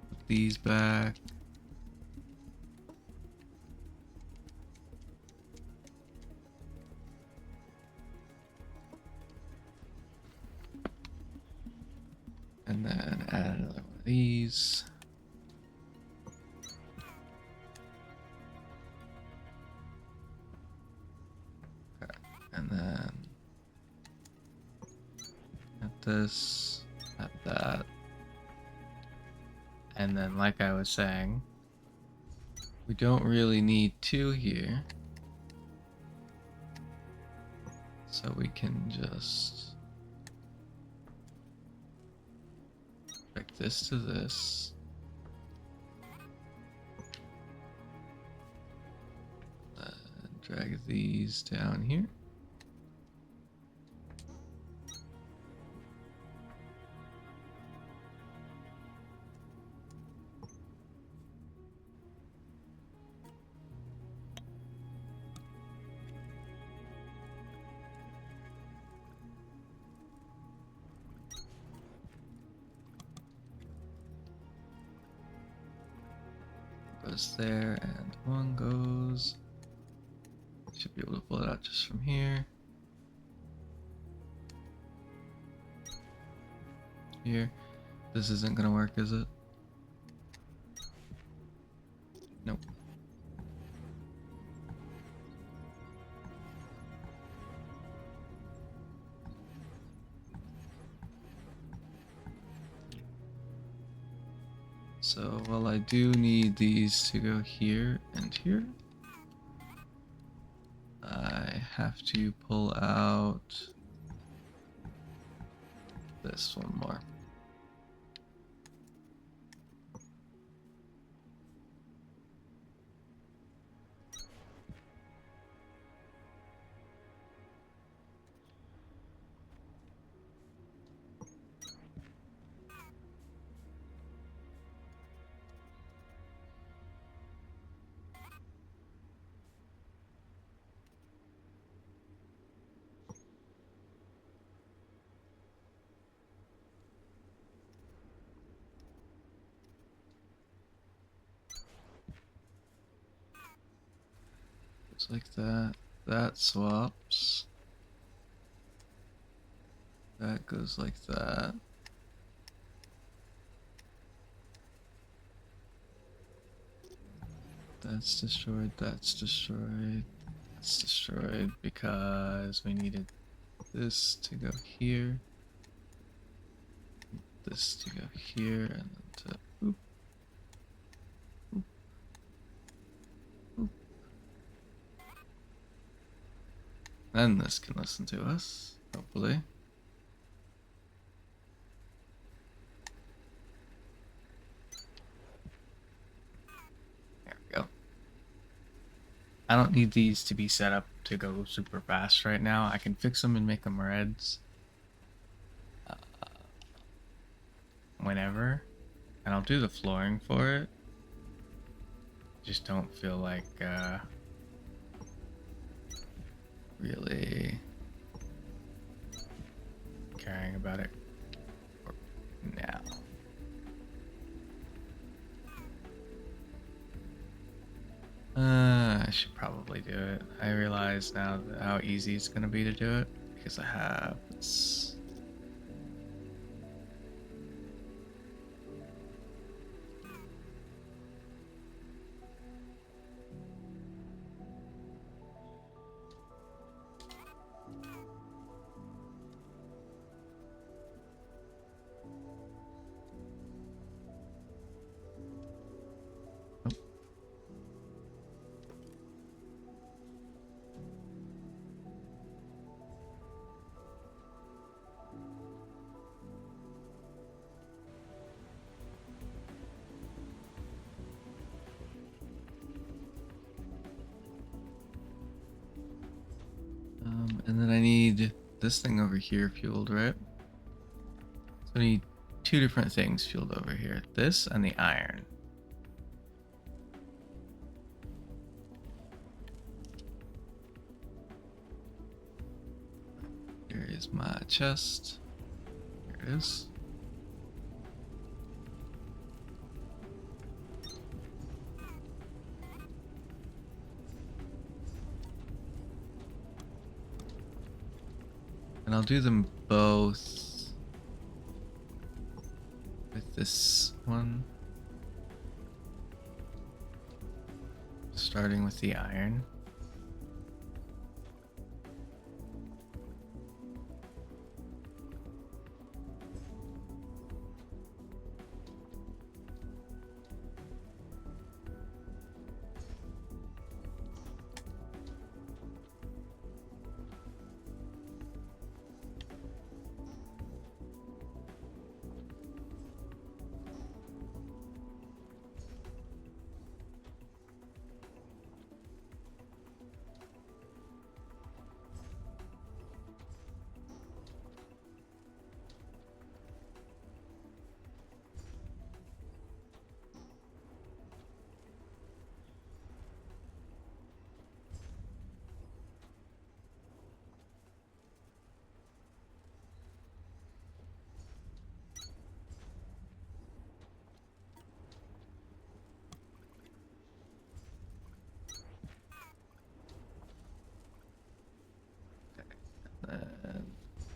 Put these back. And then add another one of these. Okay. And then add this, add that. And then, like I was saying, we don't really need two here. So we can just connect this to this. Drag these down here. Goes there, and one goes. Should be able to pull it out just from here. Here. This isn't gonna work, is it? Nope. So, well, I do need these to go here and here. I have to pull out this one more. Just like that. That swaps. That goes like that. That's destroyed, that's destroyed, that's destroyed because we needed this to go here, this to go here, and then to oop, oop, oop. Then this can listen to us, hopefully. There we go. I don't need these to be set up to go super fast right now. I can fix them and make them reds whenever, and I'll do the flooring for it. Just don't feel like really caring about it now. I should probably do it. I realize now how easy it's gonna be to do it because I have this. And then I need this thing over here fueled, right? So I need two different things fueled over here. This and the iron. Here is my chest. Here it is. And I'll do them both with this one. Starting with the iron.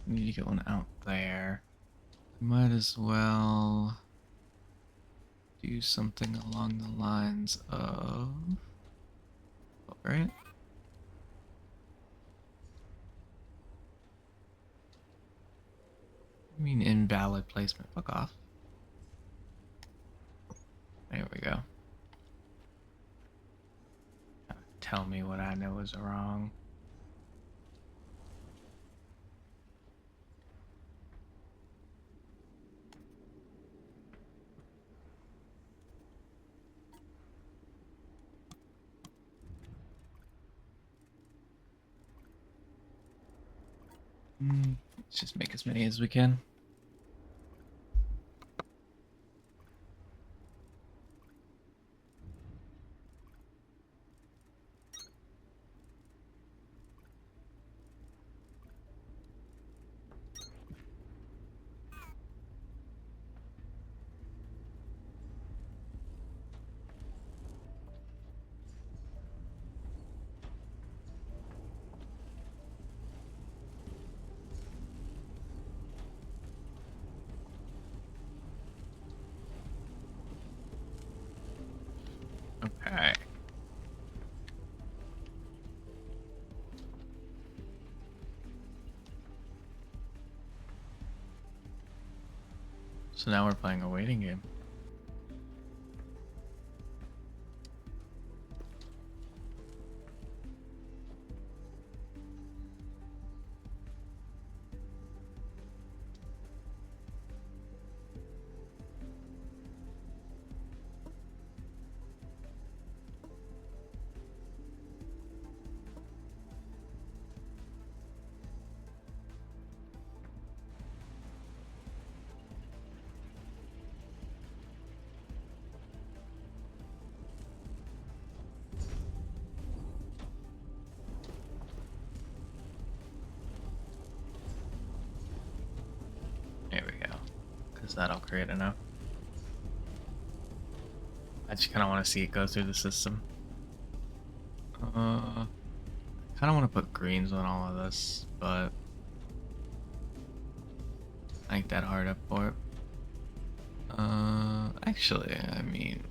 Need to get one out there. Might as well do something along the lines of... Right? I mean invalid placement. Fuck off. There we go. Tell me what I know is wrong. Let's just make as many as we can. Okay. So now we're playing a waiting game. There we go. Because that'll create enough. I just kind of want to see it go through the system. I kind of want to put greens on all of this, but I ain't that hard up for it. Actually, I mean,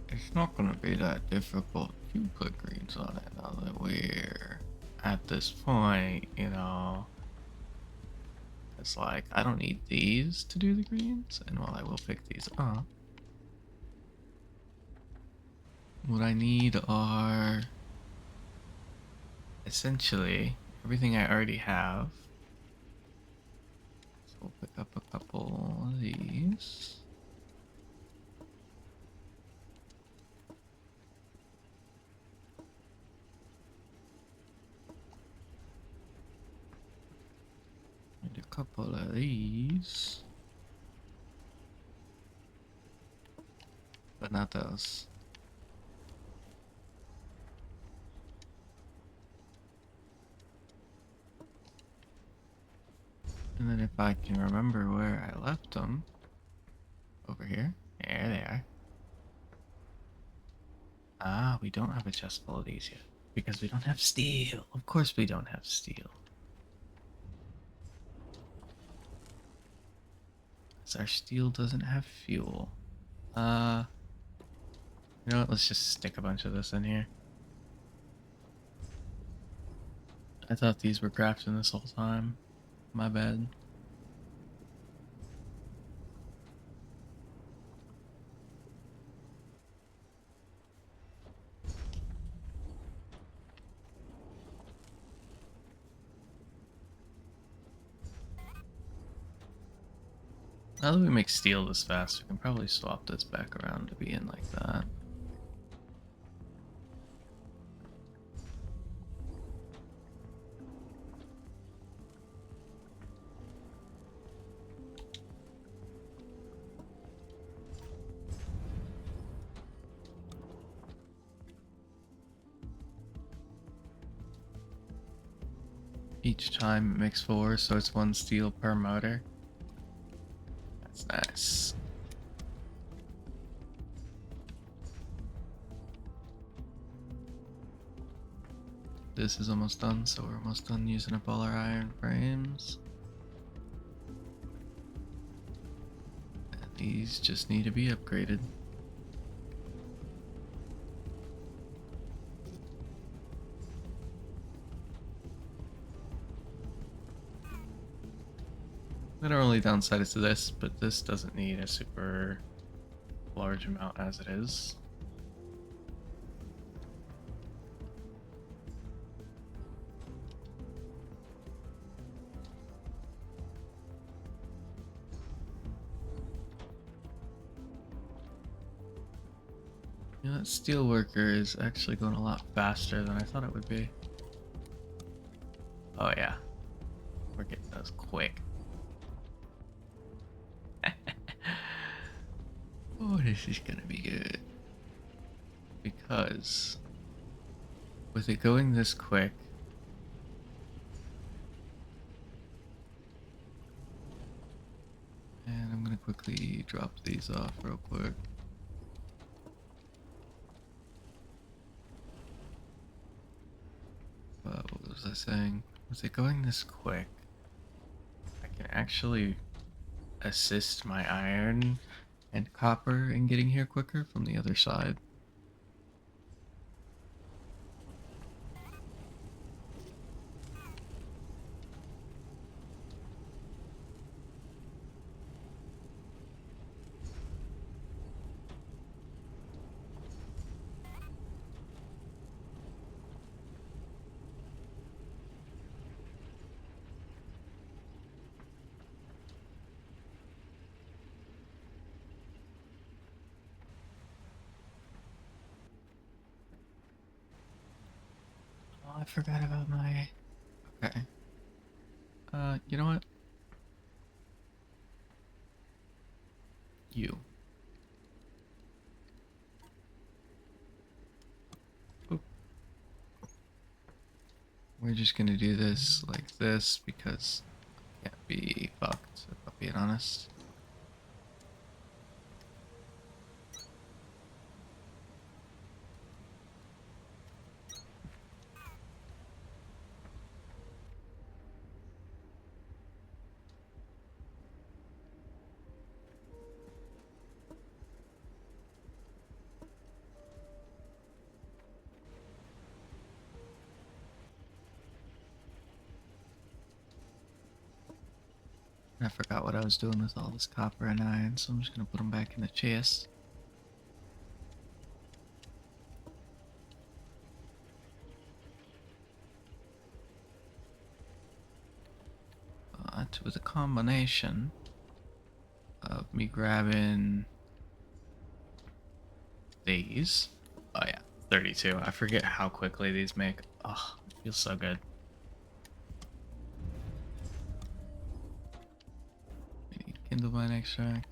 it's not gonna be that difficult to put greens on it now that we're at this point, you know. It's like, I don't need these to do the greens, and while I will pick these up, what I need are essentially everything I already have. So we'll pick up a couple of these. couple of these. But not those. And then if I can remember where I left them. Over here. There they are. Ah, we don't have a chest full of these yet. Because we don't have steel. Of course we don't have steel. Because our steel doesn't have fuel. You know what? Let's just stick a bunch of this in here. I thought these were crafting this whole time. My bad. Now that we make steel this fast, we can probably swap this back around to being like that. Each time it makes 4, so it's 1 steel per motor. That's nice. This is almost done, so we're almost done using up all our iron frames. And these just need to be upgraded. And our only downside is to this, but this doesn't need a super large amount as it is. You know, that steelworker is actually going a lot faster than I thought it would be. Oh yeah, we're getting those quick. Oh, this is gonna be good. Because with it going this quick, and I'm gonna quickly drop these off real quick. What was I saying? With it going this quick, I can actually assist my iron and copper in getting here quicker from the other side. Oh, I forgot about my... Okay. You know what? You. Oop. We're just gonna do this like this because I can't be fucked, if I'm being honest. I forgot what I was doing with all this copper and iron, so I'm just gonna put them back in the chest. But with a combination of me grabbing these. Oh yeah, 32. I forget how quickly these make. Oh, it feels so good. Kindlebine extract.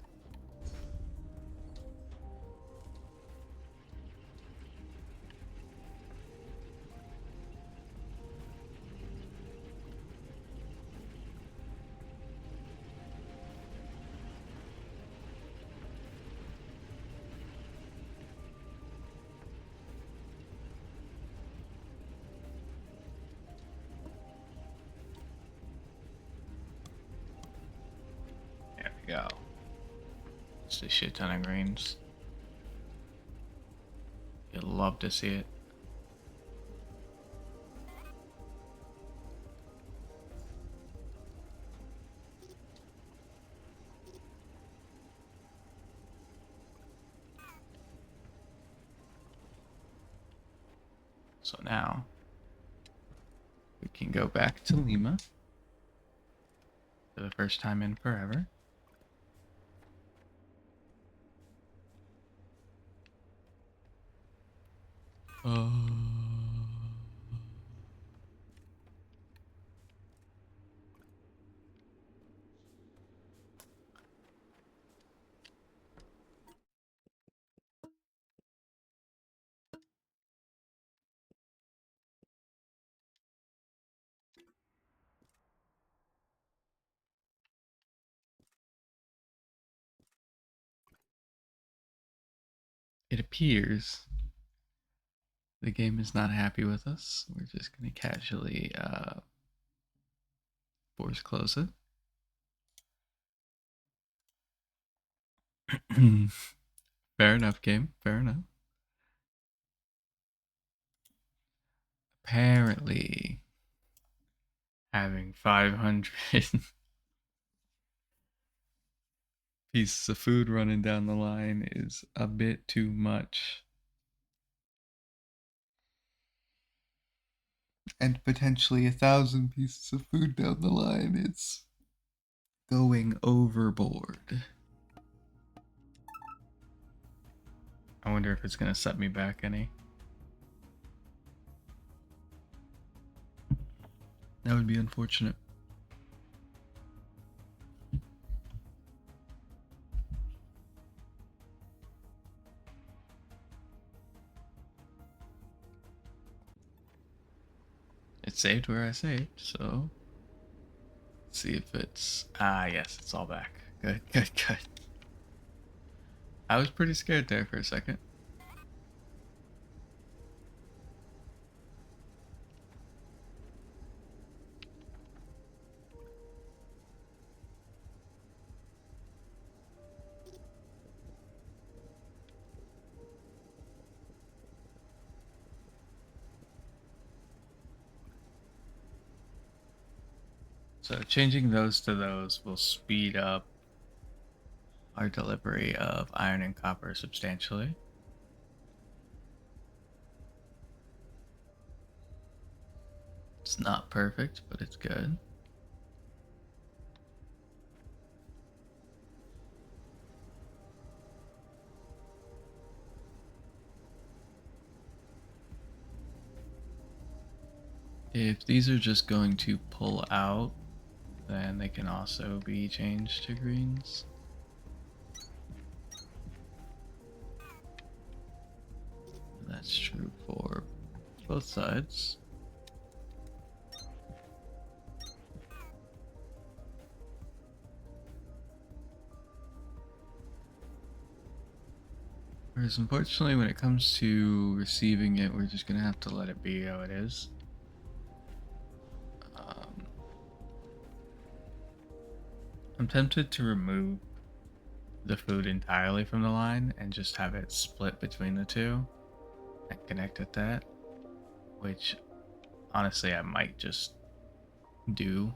There we go. Just a shit ton of greens. You'll love to see it. So now we can go back to Lima for the first time in forever. It appears the game is not happy with us. We're just going to casually force close it. Fair enough, game. Fair enough. Apparently, having 500 pieces of food running down the line is a bit too much. And potentially 1,000 pieces of food down the line, it's going overboard. I wonder if it's gonna set me back any. That would be unfortunate. It saved where I saved, so let's see if it's yes, it's all back. Good, good, good. I was pretty scared there for a second. So changing those to those will speed up our delivery of iron and copper substantially. It's not perfect, but it's good. If these are just going to pull out, then they can also be changed to greens. That's true for both sides. Whereas unfortunately when it comes to receiving it, we're just gonna have to let it be how it is. I'm tempted to remove the food entirely from the line and just have it split between the two and connect at that, which honestly I might just do.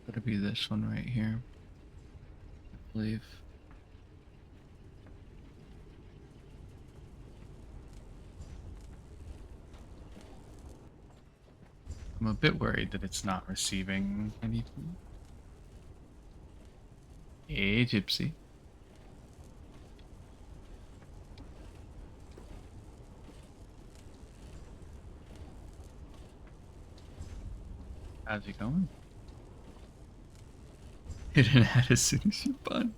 Gotta be this one right here, I believe. I'm a bit worried that it's not receiving anything. Hey, Gypsy. How's it going? Hit an ad as soon as you bunt.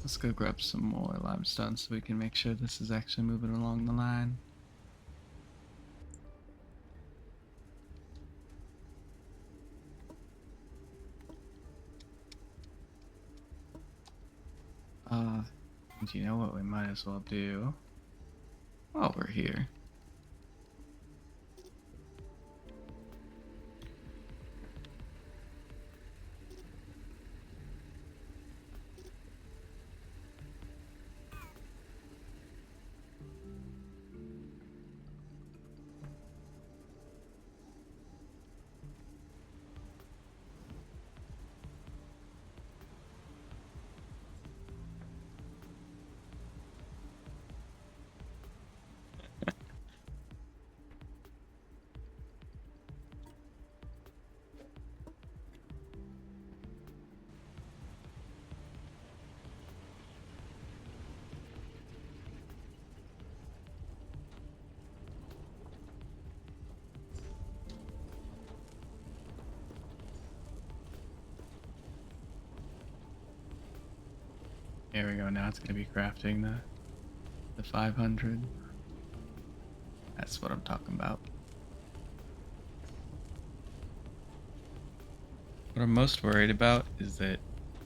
Let's go grab some more limestone so we can make sure this is actually moving along the line. Do you know what we might as well do while we're here? Here we go. Now it's going to be crafting the 500. That's what I'm talking about. What I'm most worried about is that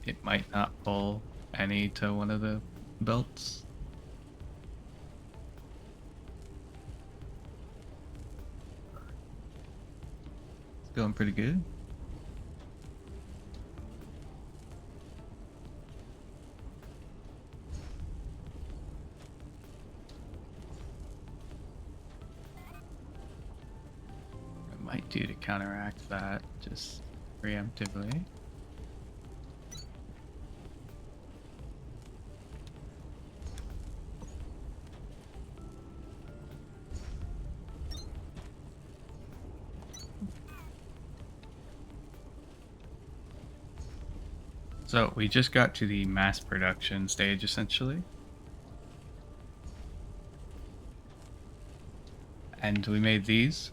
it might not pull any to one of the belts. It's going pretty good. Might do to counteract that, just preemptively. So we just got to the mass production stage essentially. And we made these,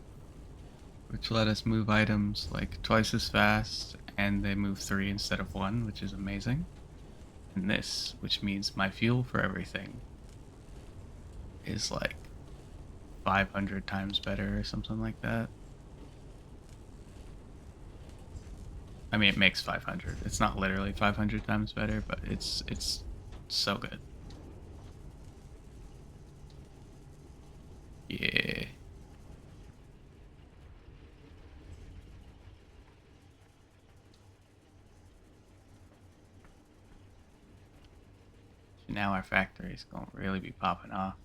which let us move items like twice as fast, and they move 3 instead of 1, which is amazing. And this, which means my fuel for everything is like 500 times better or something like that. I mean, it makes 500. It's not literally 500 times better, but it's so good. Yeah. Now our factory is going to really be popping off.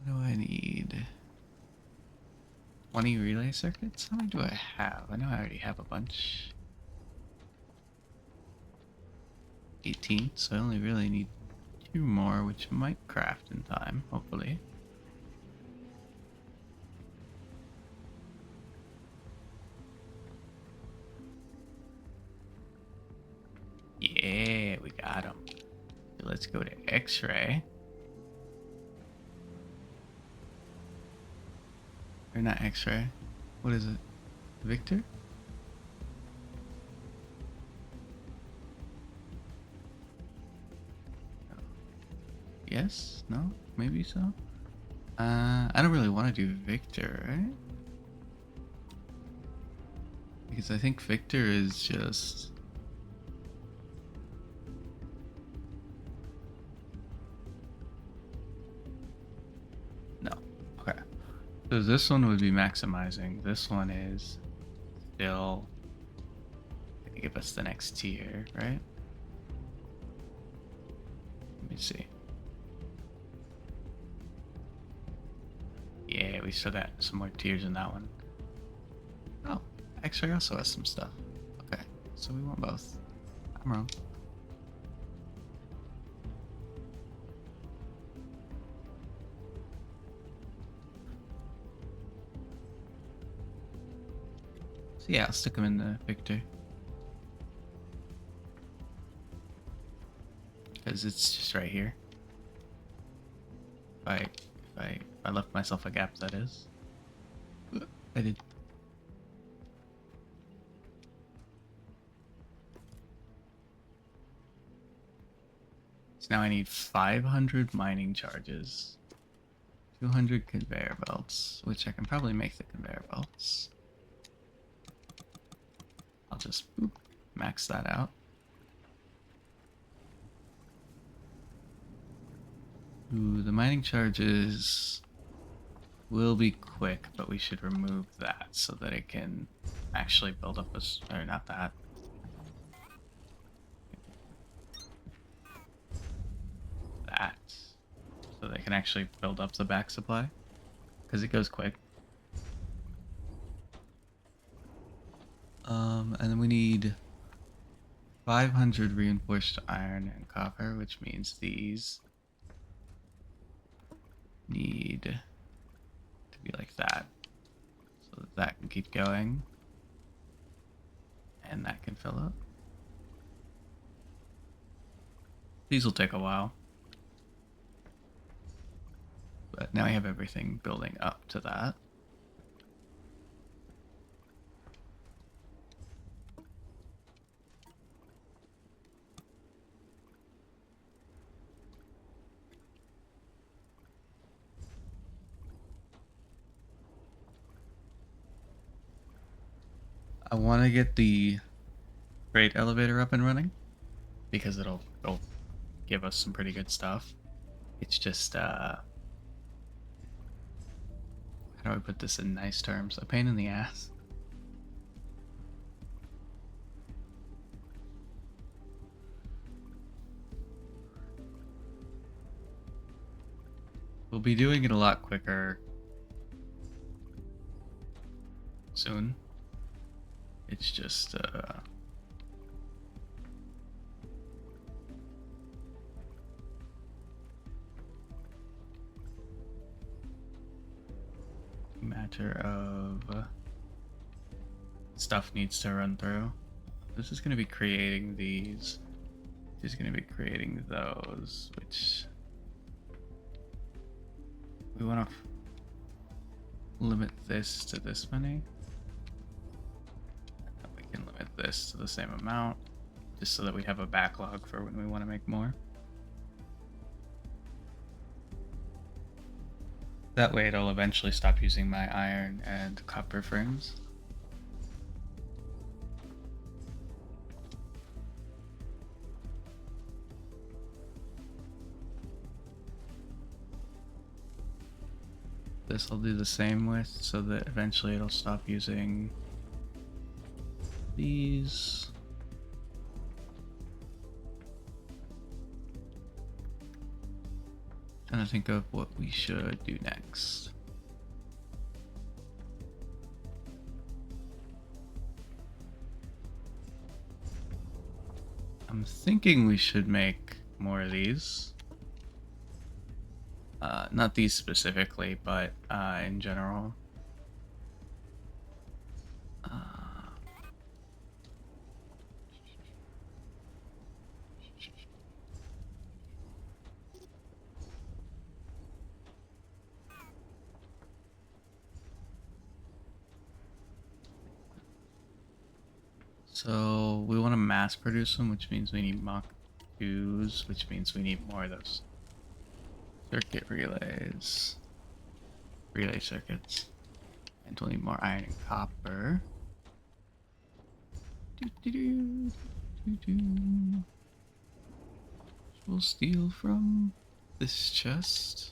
What do I need? 20 relay circuits? How many do I have? I know I already have a bunch. 18, so I only really need 2 more, which might craft in time, hopefully. Yeah, we got them. let's go to X-ray. Or not X-ray. What is it? Victor? Yes? No? Maybe so? I don't really want to do Victor, right? Because I think Victor is just... No. Okay. So this one would be maximizing. This one is still gonna give us the next tier, right? Let me see. Yeah, we still got some more tiers in that one. Oh, X-ray also has some stuff. Okay, so we want both. I'm wrong. So yeah, I'll stick them in the Victor. Because it's just right here. If I left myself a gap, that is. I did. So now I need 500 mining charges. 200 conveyor belts, which I can probably make the conveyor belts. I'll just max that out. Ooh, the mining charges will be quick, but we should remove that so that it can actually build up a... or not that. That. So they can actually build up the back supply. Because it goes quick. And then we need 500 reinforced iron and copper, which means these need to be like that. So that that can keep going. And that can fill up. These will take a while. But now we have everything building up to that. I want to get the freight elevator up and running because it'll give us some pretty good stuff. It's just how do I put this in nice terms? A pain in the ass. We'll be doing it a lot quicker soon. It's just matter of stuff needs to run through. This is going to be creating these. This is going to be creating those, which we want to limit this to this many. And we can limit this to the same amount, just so that we have a backlog for when we want to make more. That way it'll eventually stop using my iron and copper frames. This I'll do the same with, so that eventually it'll stop using these. Trying to think of what we should do next. I'm thinking we should make more of these. Not these specifically, but in general. So we want to mass produce them, which means we need Mach 2s, which means we need more of those circuit relays. Relay circuits. And we'll need more iron and copper. We'll steal from this chest.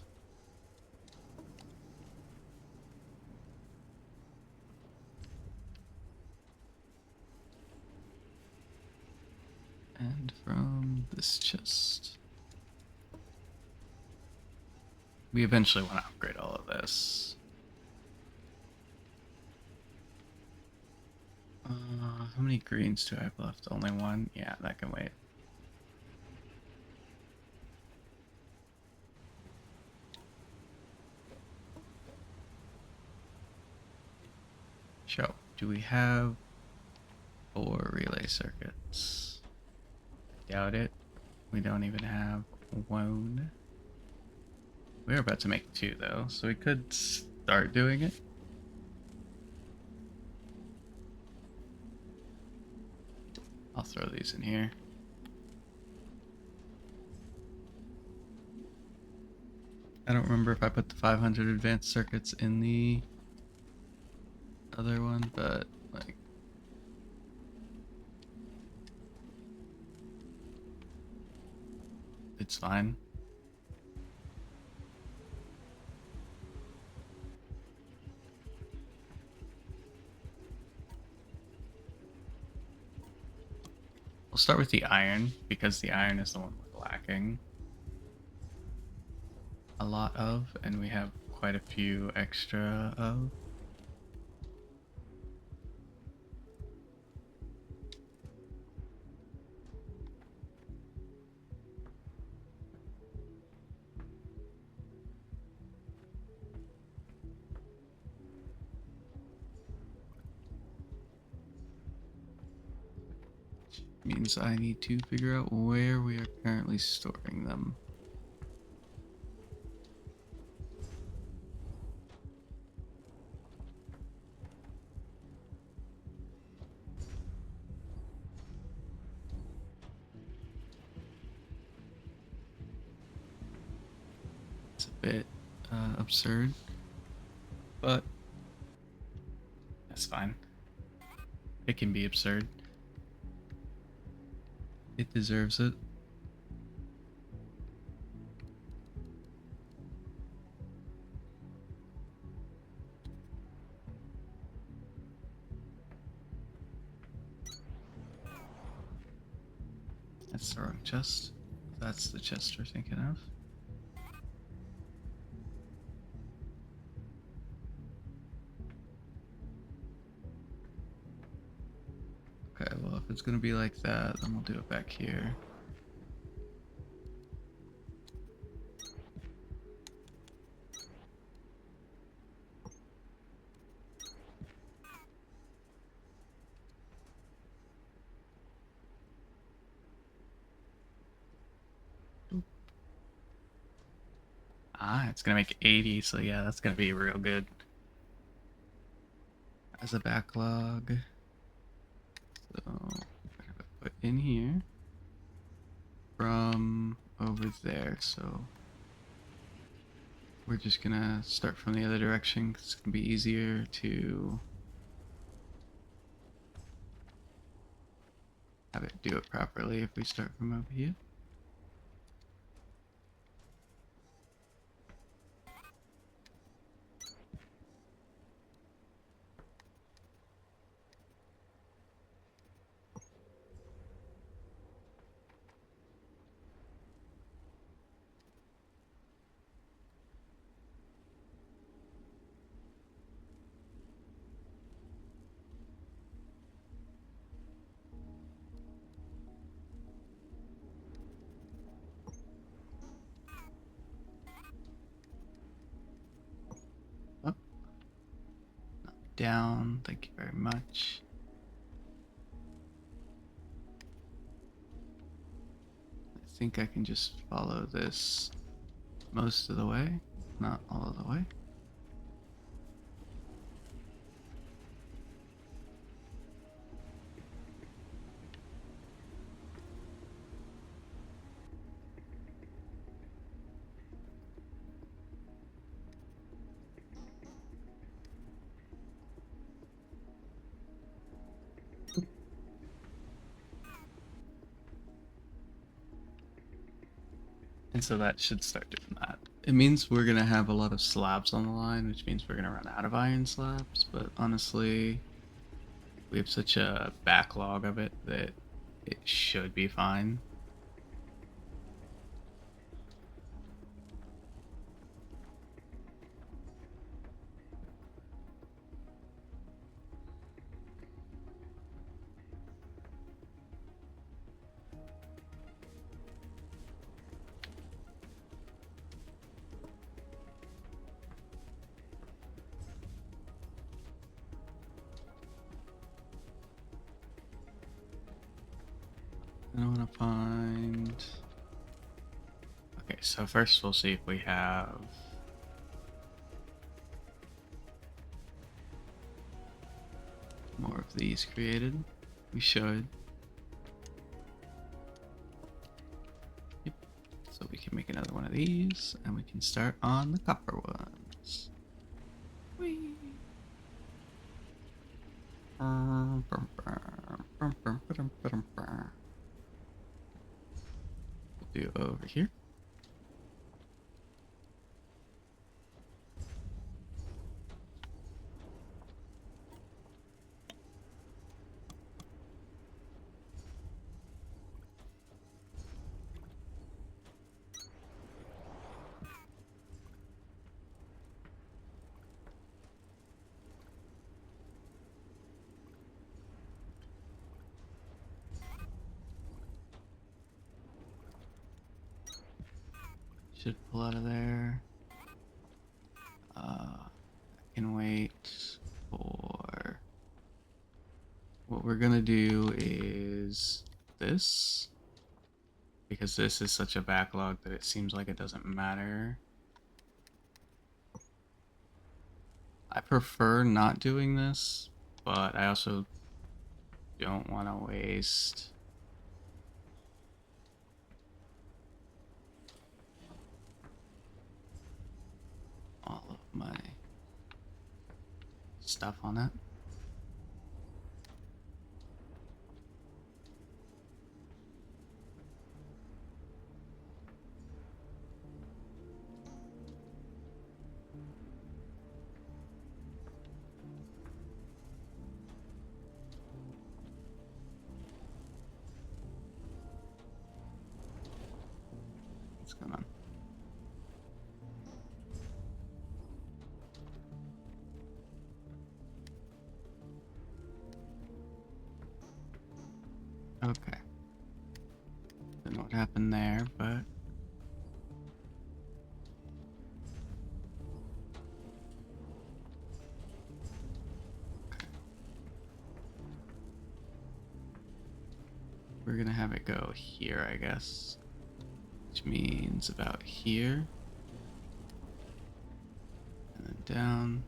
And from this chest. We eventually want to upgrade all of this. How many greens do I have left? Only one? Yeah, that can wait. So, do we have 4 relay circuits? I doubt it. We don't even have 1. We're about to make 2 though, so we could start doing it. I'll throw these in here. I don't remember if I put the 500 advanced circuits in the other one, but like it's fine. We'll start with the iron because the iron is the one we're lacking a lot of, and we have quite a few extra of. Means I need to figure out where we are currently storing them. It's a bit absurd, but that's fine. It can be absurd. It deserves it. That's the wrong chest. That's the chest we're thinking of. Okay, well, if it's gonna be like that, then we'll do it back here. Ah, it's gonna make 80, so yeah, that's gonna be real good. As a backlog. So, we're gonna put in here from over there, so we're just gonna start from the other direction because it's gonna be easier to have it do it properly if we start from over here. Up, down, thank you very much. I think I can just follow this most of the way, not all of the way. And so that should start doing that. It means we're gonna have a lot of slabs on the line, which means we're gonna run out of iron slabs, but honestly, we have such a backlog of it that it should be fine. I want to find... Okay, so first we'll see if we have... more of these created. We should. Yep. So we can make another one of these, and we can start on the copper ones. Whee! We'll do over here. Should pull out of there. I can wait for... What we're gonna do is this. Because this is such a backlog that it seems like it doesn't matter. I prefer not doing this, but I also don't want to waste all of my stuff on it. What's going on? Okay. Don't know what happened there, but we're gonna have it go here, I guess. Which means about here. And then down.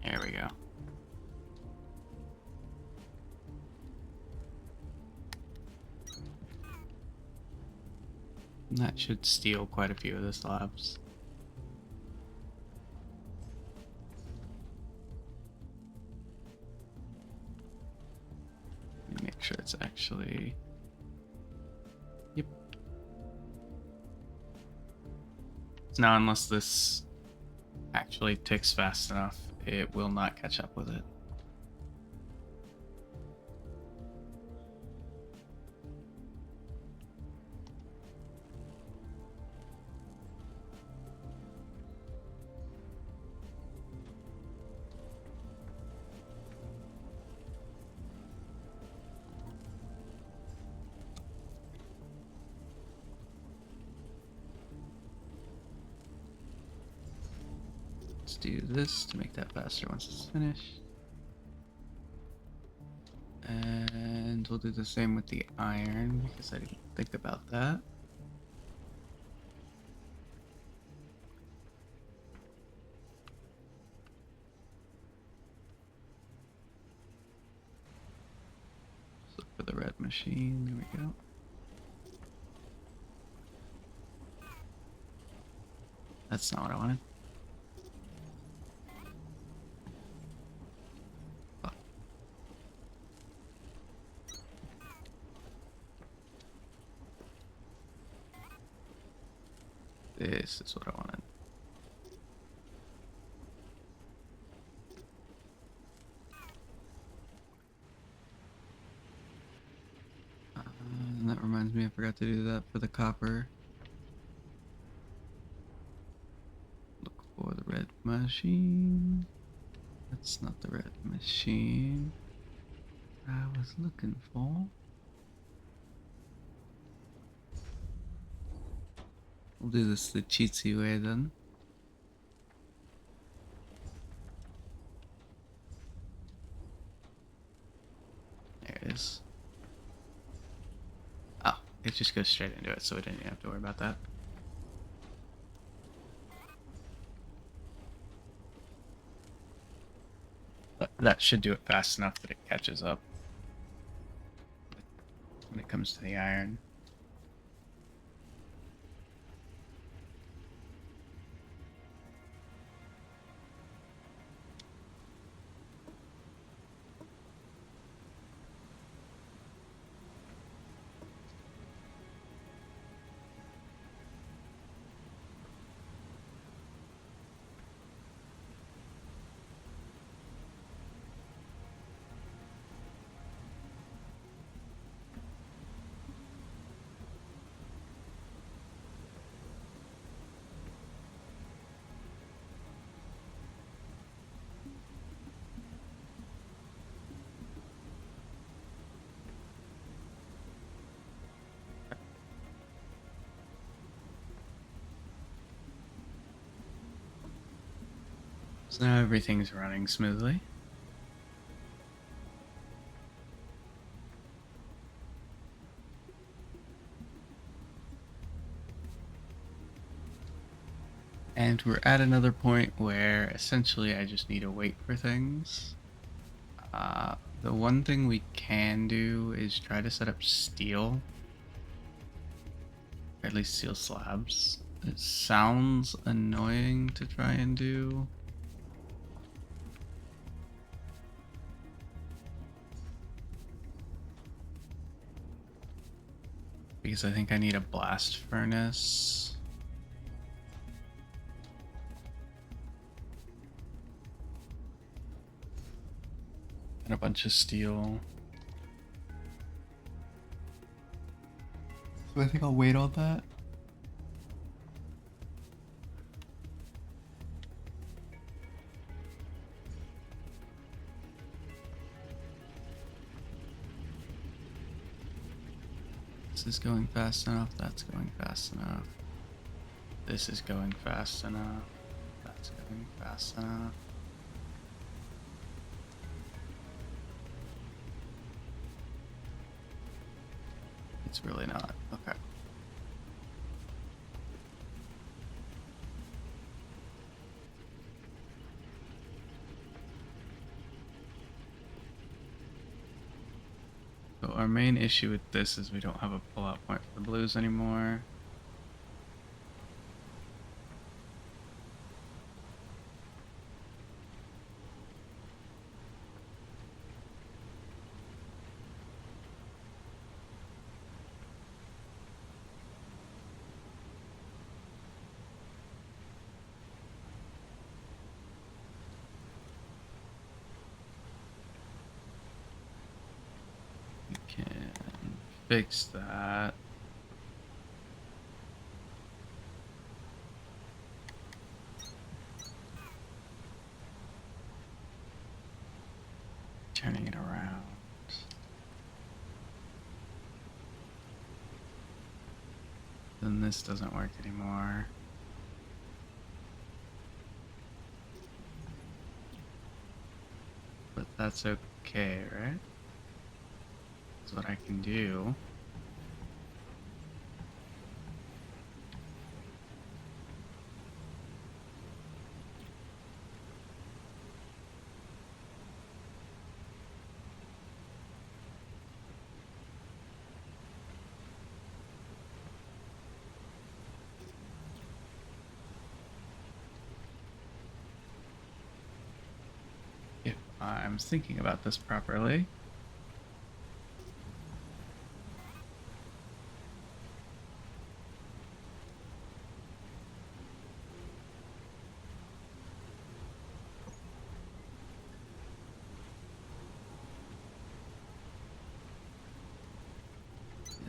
There we go. And that should steal quite a few of the slabs. Let me make sure it's actually... Yep. Now, unless this actually ticks fast enough, it will not catch up with it. Let's do this to make that faster once it's finished. And we'll do the same with the iron because I didn't think about that. Let's look for the red machine. There we go. That's not what I wanted. Fuck. This is what I wanted. And that reminds me, I forgot to do that for the copper. Look for the red machine. That's not the red machine I was looking for. We'll do this the cheatsy way then. There it is. Oh, it just goes straight into it, so we didn't even have to worry about that. But that should do it fast enough that it catches up when it comes to the iron. So now everything's running smoothly. And we're at another point where essentially I just need to wait for things. The one thing we can do is try to set up steel. Or at least steel slabs. It sounds annoying to try and do. Because I think I need a blast furnace. And a bunch of steel. So I think I'll wait on that. This is going fast enough, that's going fast enough. This is going fast enough, that's going fast enough. It's really not. Okay. So our main issue with this is we don't have a pull-out point for the blues anymore. We can fix that. Turning it around. Then this doesn't work anymore. But that's okay, right? That's what I can do. I'm thinking about this properly.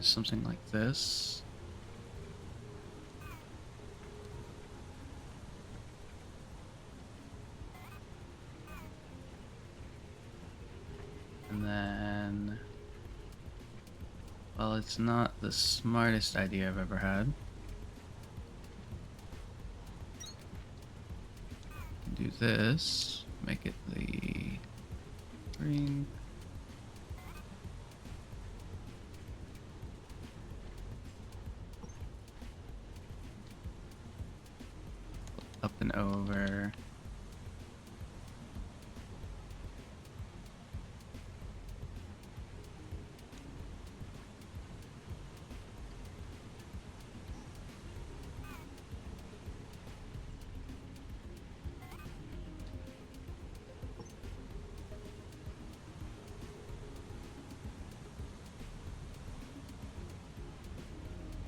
Something like this. And then, well, it's not the smartest idea I've ever had. Do this, make it the green. Up and over.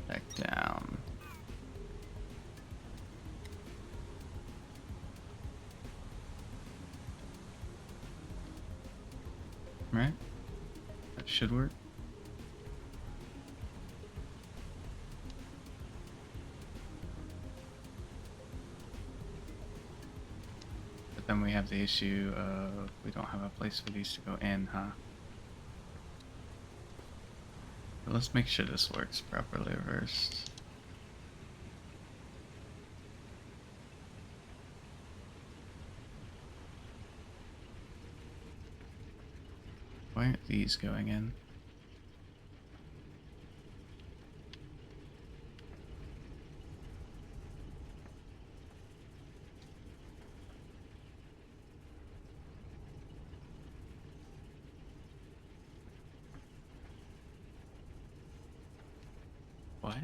Back down. Right? That should work. But then we have the issue of we don't have a place for these to go in, huh? But let's make sure this works properly first. Why aren't these going in? What?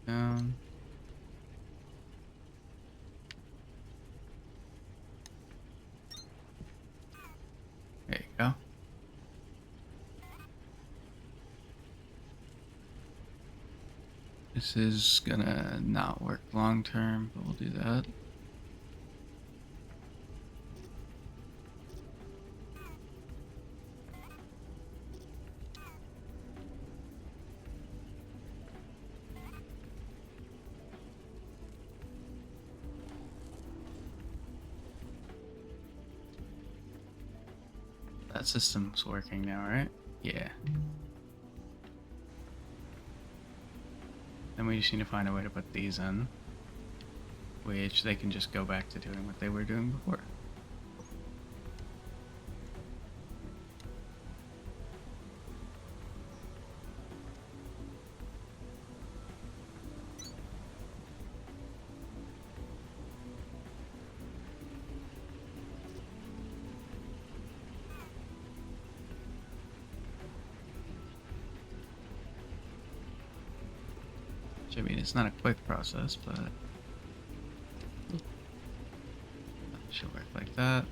Down. There you go. This is gonna not work long term, but we'll do that. That system's working now, right? Yeah. Then we just need to find a way to put these in, which they can just go back to doing what they were doing before. Which, I mean, it's not a quick process, but that should work like that.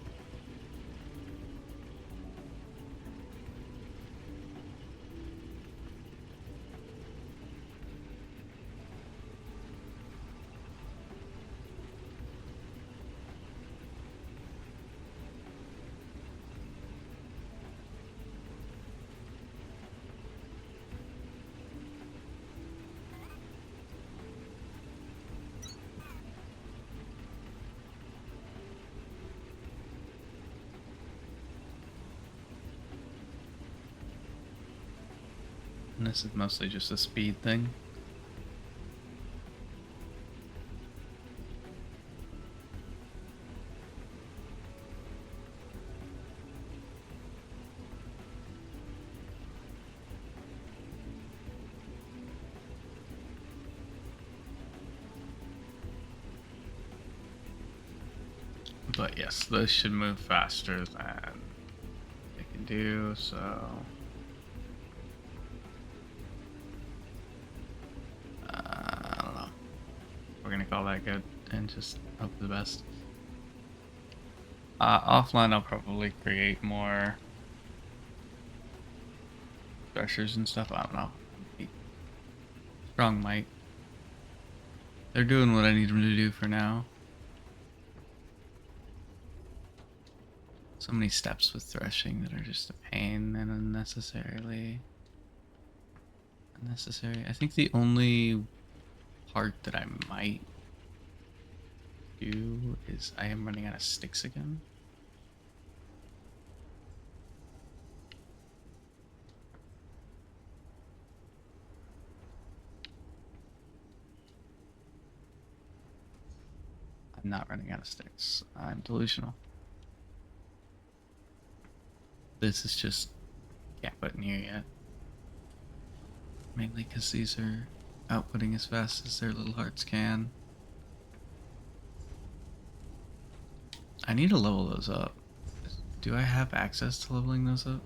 And this is mostly just a speed thing. But yes, this should move faster than they can do, so... I don't know. We're gonna call that good and just hope for the best. Offline, I'll probably create more pressures and stuff. I don't know. Strong might. They're doing what I need them to do for now. So many steps with threshing that are just a pain and unnecessary. I think the only part that I might do is I am running out of sticks again. I'm not running out of sticks. I'm delusional. This is just can't put in here yet. Mainly because these are outputting as fast as their little hearts can. I need to level those up. Do I have access to leveling those up?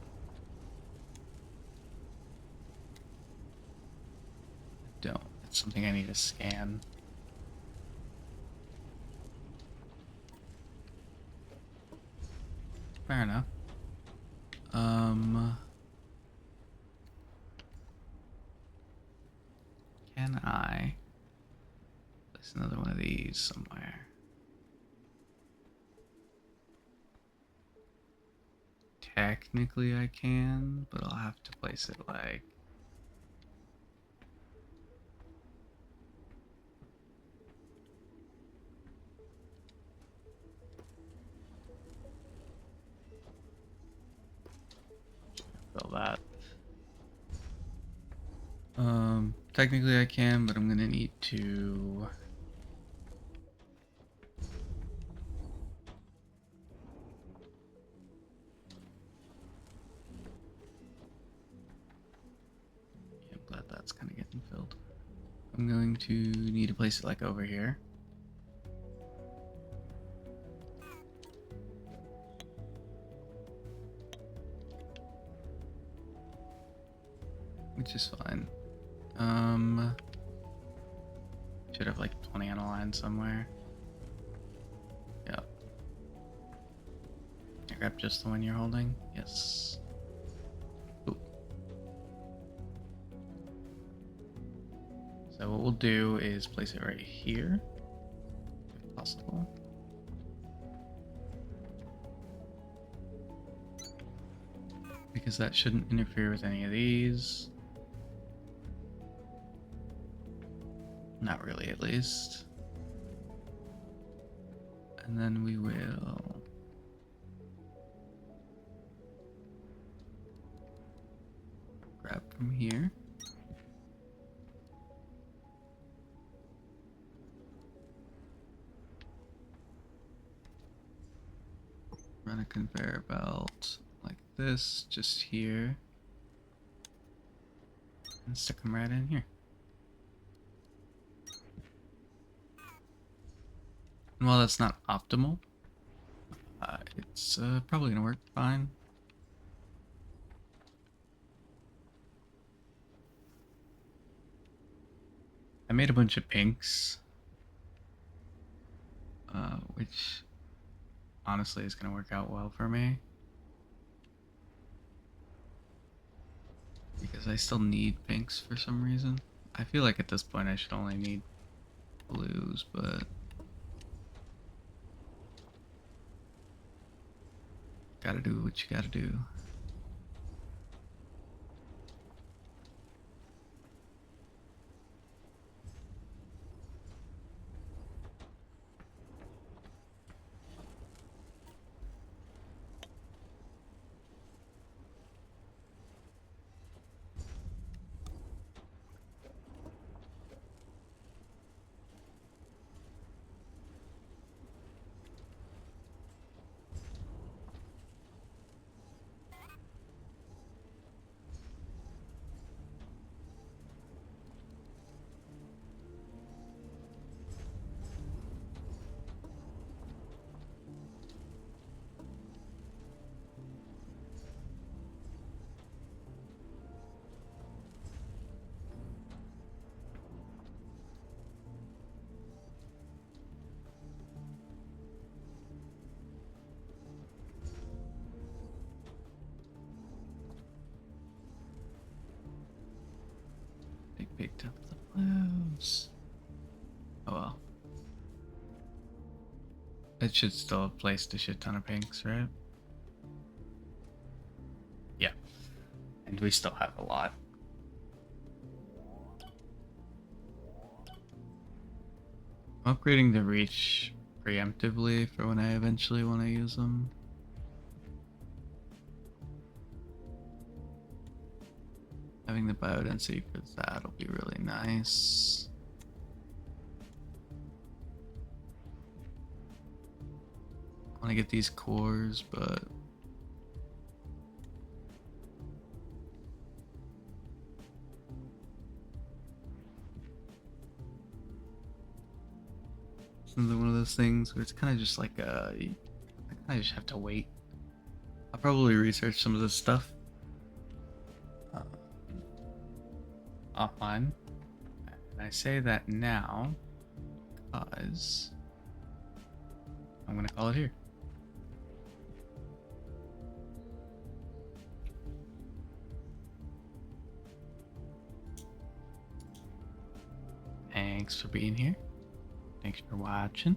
I don't. It's something I need to scan. Fair enough. Can I place another one of these somewhere? Technically I can, but I'll have to place it like... Fill that. Technically I can, but I'm gonna need to... I'm glad that's kind of getting filled. I'm going to need to place it like over here. Which is fine. Should have like 20 on a line somewhere. Yep. I grab just the one you're holding? Yes. Ooh. So what we'll do is place it right here, if possible. Because that shouldn't interfere with any of these. Not really, at least. And then we will... grab from here. Run a conveyor belt like this, just here. And stick them right in here. And while that's not optimal, it's probably gonna work fine. I made a bunch of pinks, which honestly is gonna work out well for me. Because I still need pinks for some reason. I feel like at this point I should only need blues, but... gotta do what you gotta do. Picked up the blues. Oh well. It should still have placed a shit ton of pinks, right? Yeah. And we still have a lot. I'm upgrading the reach preemptively for when I eventually want to use them. Having the biodensity for that'll be really nice. I want to get these cores, but it's another one of those things where it's kind of just like I kind of just have to wait. I'll probably research some of this stuff offline. And I say that now because I'm gonna call it here. Thanks for being here. Thanks for watching.